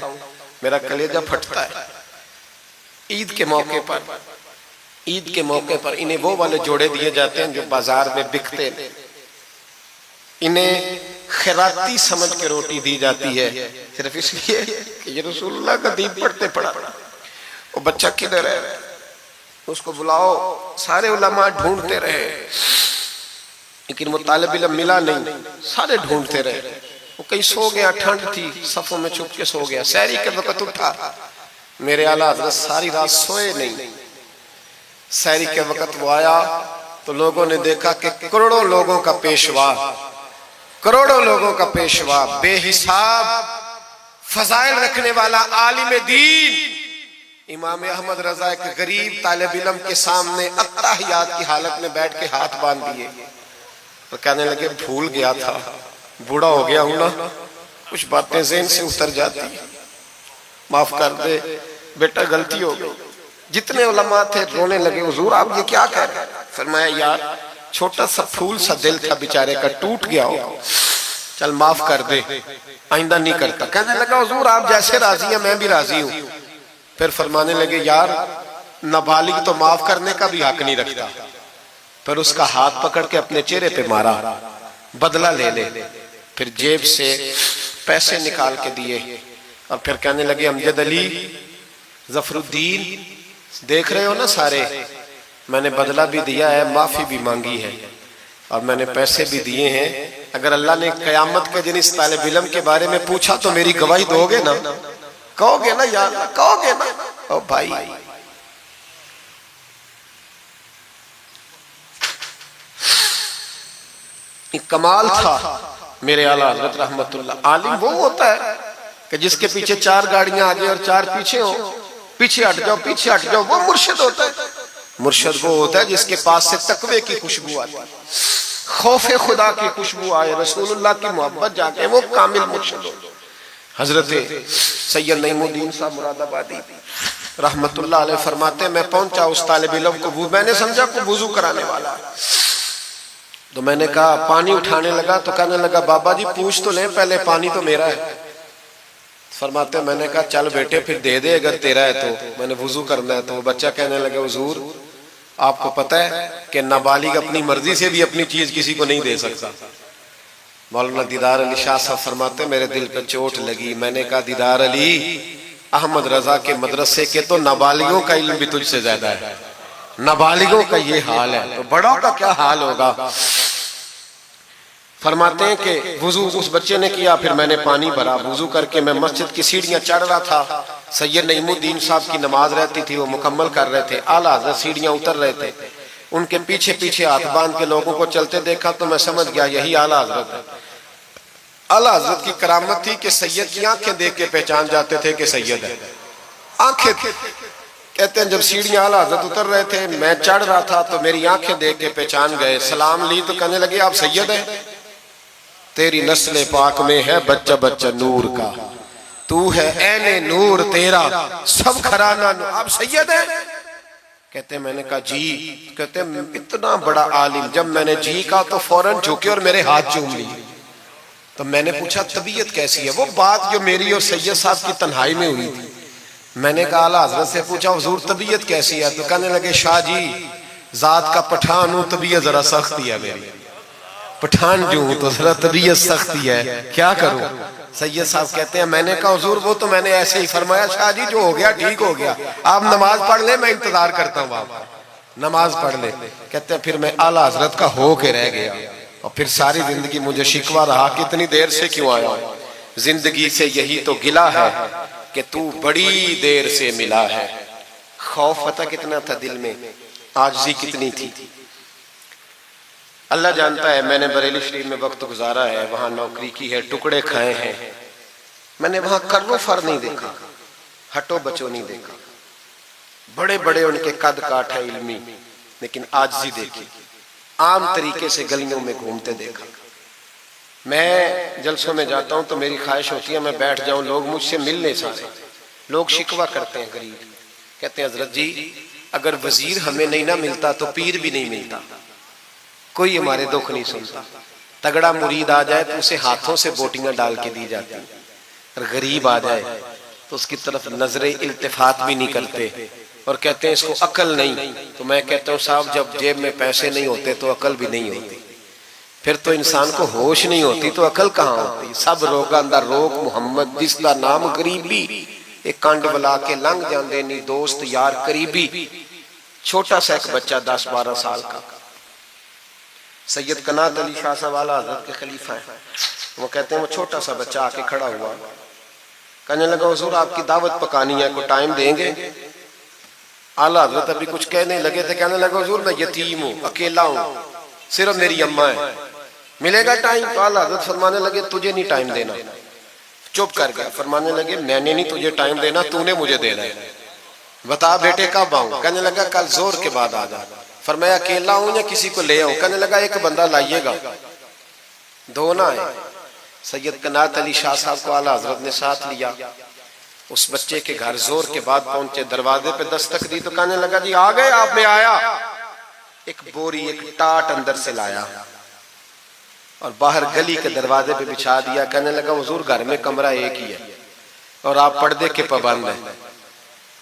میرا کلیجہ پھٹتا ہے. عید کے موقع پر انہیں وہ والے جوڑے دیے جاتے ہیں جو بازار میں بکتے ہیں. انہیں خیراتی سمجھ کے روٹی دی جاتی ہے صرف اس لیے کہ یہ رسول اللہ کا دین پڑھتے پڑھا. وہ بچہ کدھر ہے؟ اس کو بلاؤ. سارے علماء ڈھونڈتے رہے لیکن وہ طالب علم ملا نہیں. سارے ڈھونڈتے رہے. وہ کہیں سو گیا، ٹھنڈ تھی، صفوں میں چھپ کے سو گیا. سحری کے وقت اٹھا. میرے اعلیٰ حضرت ساری رات سوئے نہیں. سحری کے وقت وہ آیا تو لوگوں نے دیکھا کہ کروڑوں لوگوں کا پیشوا، بے حساب فضائل رکھنے والا عالم دین امام احمد رضا ایک غریب طالب علم کے سامنے اتحیات کی حالت میں بیٹھ کے ہاتھ باندھ دیے اور کہنے لگے بھول گیا تھا، بوڑھا ہو گیا ہوں نا، کچھ باتیں ذہن سے اتر جاتی، معاف کر دے بیٹا، غلطی ہو گئی. جتنے علماء تھے رونے لگے. حضور آپ یہ کیا کہہ رہے ہیں؟ فرمایا یار چھوٹا سا پھول سا دل تھا بیچارے کا، ٹوٹ گیا ہو، چل معاف کر دے، آئندہ نہیں کرتا. کہنے لگا حضور آپ جیسے راضی ہیں میں بھی راضی ہوں. پھر فرمانے لگے یار نابالغ تو معاف کرنے کا بھی حق نہیں رکھتا. پھر اس کا ہاتھ پکڑ کے اپنے چہرے پہ مارا، بدلہ لے لے. پھر جیب سے پیسے نکال کے دیے اور پھر کہنے لگے امجد علی، ظفر الدین، دیکھ رہے ہو نا سارے، میں نے بدلہ بھی دیا ہے، معافی بھی مانگی ہے اور میں نے پیسے بھی دیے ہیں. اگر اللہ نے قیامت کے دن اس طالب علم کے بارے میں پوچھا تو میری گواہی دو گے نا؟ کہو گے نا یا کہو گے نا؟ او بھائی، کمال تھا میرے اعلیٰ حضرت رحمت اللہ. عالم وہ ہوتا ہے کہ جس کے پیچھے 4 گاڑیاں آگے اور 4 پیچھے ہوں، پیچھے ہٹ جاؤ پیچھے ہٹ جاؤ. وہ مرشد ہوتا ہے. مرشد وہ ہوتا ہے جس کے پاس سے تقوی کی خوشبو آتی، خوف خدا کی خوشبو آئے، رسول اللہ کی محبت جاگے، وہ کامل مرشد ہوتا ہے. حضرت سید نعیم الدین صاحب مراد آبادی رحمت اللہ علیہ فرماتے ہیں میں پہنچا اس طالب علم کو، میں نے سمجھا کو وضو کرانے والا ہے. تو میں نے کہا پانی اٹھانے لگا تو کہنے لگا بابا جی پوچھ تو لیں پہلے، پانی تو میرا ہے۔ فرماتے ہیں میں نے کہا چل بیٹے پھر دے دے اگر تیرا ہے تو، میں نے وضو کرنا ہے۔ تو وہ بچہ کہنے لگا حضور آپ کو پتہ ہے کہ نابالغ اپنی مرضی سے بھی اپنی چیز کسی کو نہیں دے سکتا۔ مولانا دیدار علی شاہ صاحب فرماتے ہیں میرے دل پہ چوٹ لگی۔ میں نے کہا دیدار علی، احمد رضا کے مدرسے کے تو نابالغوں کا علم بھی تجھ سے زیادہ ہے، نابالغوں کا یہ حال ہے تو بڑوں کا کیا حال ہوگا۔ فرماتے ہیں کہ وضو اس بچے نے کیا، پھر میں نے پانی بھرا، وضو کر کے میں مسجد کی سیڑھیاں چڑھ رہا تھا۔ سید نعیم الدین صاحب کی نماز رہتی تھی، وہ مکمل کر رہے تھے، اعلیٰ حضرت سیڑھیاں اتر رہے تھے، ان کے پیچھے پیچھے ہاتھ باندھ کے لوگوں کو چلتے دیکھا تو میں سمجھ گیا یہی اعلیٰ حضرت ہے۔ اعلیٰ حضرت کی کرامت تھی کہ سید کی آنکھیں دیکھ کے پہچان جاتے تھے کہ سید ہے، آنکھیں۔ کہتے ہیں جب سیڑھیاں اعلیٰ حضرت اتر رہے تھے میں چڑھ رہا تھا تو میری آنکھیں دیکھ کے پہچان گئے، سلام لی تو کہنے لگے آپ سید ہیں؟ تیری نسل پاک میں ہے بچہ بچہ نور کا، تو ہے عین نور تیرا سب گھرانہ نور، آپ سید ہیں؟ کہتے ہیں میں نے کہا جی۔ کہتے ہیں اتنا بڑا عالم، جب میں نے جی کہا تو فوراً جھکے اور میرے ہاتھ چوم لیے۔ تو میں نے پوچھا طبیعت کیسی ہے؟ وہ بات جو میری اور سید صاحب کی تنہائی میں ہوئی تھی، میں نے کہا اعلیٰ حضرت سے پوچھا حضور طبیعت کیسی ہے؟ تو کہنے لگے شاہ جی ذات کا پٹھان ہوں، طبیعت ذرا سختی ہے میری، پٹھان جو ہوں تو ذرا طبیعت سختی ہے، کیا کروں؟ سید صاحب کہتے ہیں میں نے کہا حضور وہ تو میں نے ایسے ہی فرمایا، شاہ جی جو ہو گیا ٹھیک ہو گیا، آپ نماز پڑھ لیں میں انتظار کرتا ہوں، آپ نماز پڑھ لیں۔ کہتے ہیں پھر میں اعلیٰ حضرت کا ہو کے رہ گیا، اور پھر ساری زندگی مجھے شکوہ رہا کہ اتنی دیر سے کیوں آیا ہوں، زندگی سے یہی تو گلہ ہے کہ تو بڑی دیر سے ملا ہے۔ خوف پتہ کتنا تھا دل میں، عاجزی کتنی تھی۔ اللہ جانتا ہے میں نے بریلی شریف میں وقت گزارا ہے، وہاں نوکری کی ہے، ٹکڑے کھائے ہیں، میں نے وہاں کرو فر نہیں دیکھا، ہٹو بچو نہیں دیکھا، بڑے بڑے ان کے قد کاٹ ہے علمی، لیکن عاجزی دیکھی، عام طریقے سے گلیوں میں گھومتے دیکھا۔ میں جلسوں میں جاتا ہوں تو میری خواہش ہوتی ہے میں بیٹھ جاؤں، لوگ مجھ سے ملنے سارے، لوگ شکوہ کرتے ہیں غریب، کہتے ہیں حضرت جی اگر وزیر ہمیں نہیں نہ ملتا تو پیر بھی نہیں ملتا، کوئی ہمارے دکھ نہیں سنتا، تگڑا مرید آ جائے تو اسے ہاتھوں سے بوٹیاں ڈال کے دی جاتی، اور غریب آ جائے تو اس کی طرف نظر التفات بھی نہیں کرتے، اور کہتے ہیں اس کو عقل نہیں۔ تو میں کہتا ہوں صاحب جب جیب میں پیسے نہیں ہوتے تو عقل بھی نہیں ہوتی، پھر تو انسان کو ہوش نہیں ہوتی تو عقل کہاں ہوتی؟ سب روگاں دا روگ محمد جس دا نام غریبی، ایک کانڈ بلا کے لنگ جاندے نہیں دوست یار قریبی۔ چھوٹا سا ایک بچہ 10-12 سال کا، سید قنات علی شاہ صاحب اعلیٰ حضرت کے خلیفہ ہیں، وہ کہتے ہیں وہ چھوٹا سا بچہ آ کے کھڑا ہوا، کہنے لگا حضور آپ کی دعوت پکانی ہے، کوئی ٹائم دیں گے؟ اعلیٰ حضرت ابھی کچھ کہنے لگے تھے، کہنے لگا حضور میں یتیم ہوں، اکیلا ہوں، صرف میری اماں ہے، ملے گا ٹائم؟ تو اعلیٰ حضرت فرمانے لگے تجھے نہیں ٹائم دینا، چپ کر گیا، فرمانے لگے میں نے نہیں تجھے ٹائم دینا، تو نے مجھے دینا ہے، بتا بیٹے کب آؤں؟ کہنے لگا کل زور کے بعد آ جا۔ فرمایا اکیلا ہوں یا کسی کو لے آؤں؟ کہنے لگا ایک بندہ لائیے گا، دو نہ آئے۔ سید قنات علی شاہ صاحب کو اعلیٰ حضرت نے ساتھ لیا، اس بچے کے گھر زور کے بعد پہنچے، دروازے پہ دستک دی تو کہنے لگا جی آ گئے آپ؟ میں آیا۔ ایک بوری ایک ٹاٹ اندر سے لایا اور باہر گلی کے دروازے پہ بچھا دیا، کہنے لگا حضور گھر میں کمرہ ایک ہی ہے اور آپ پردے کے پابند ہیں،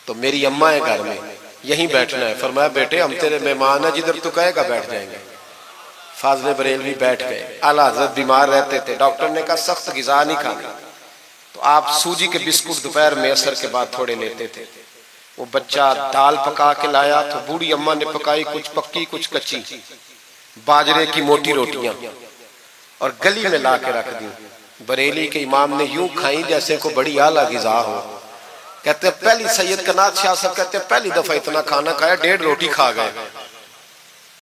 تو میری اماں ہے گھر میں، یہیں بیٹھنا ہے۔ فرمایا بیٹے ہم تیرے مہمان ہیں، جدھر تو کہے گا بیٹھ جائیں گے۔ فاضل بریلوی بیٹھ گئے، اعلیٰ حضرت بیمار رہتے تھے، ڈاکٹر نے کہا سخت غذا نہیں کھانا، تو آپ سوجی کے بسکٹ دوپہر میں عصر کے بعد تھوڑے لیتے تھے۔ وہ بچہ دال پکا کے لایا تو بوڑھی اماں نے پکائی، کچھ پکی کچھ کچی، باجرے کی موٹی روٹیاں، اور گلی میں لا کے رکھ دی۔ بریلی کے امام نے یوں کھائیں جیسے کو بڑی اعلیٰ غذا ہو۔ کہتے ہیں پہلی سید قنات شاہ صاحب کہتے ہیں پہلی دفعہ اتنا کھانا کھایا 1.5 روٹی کھا گئے،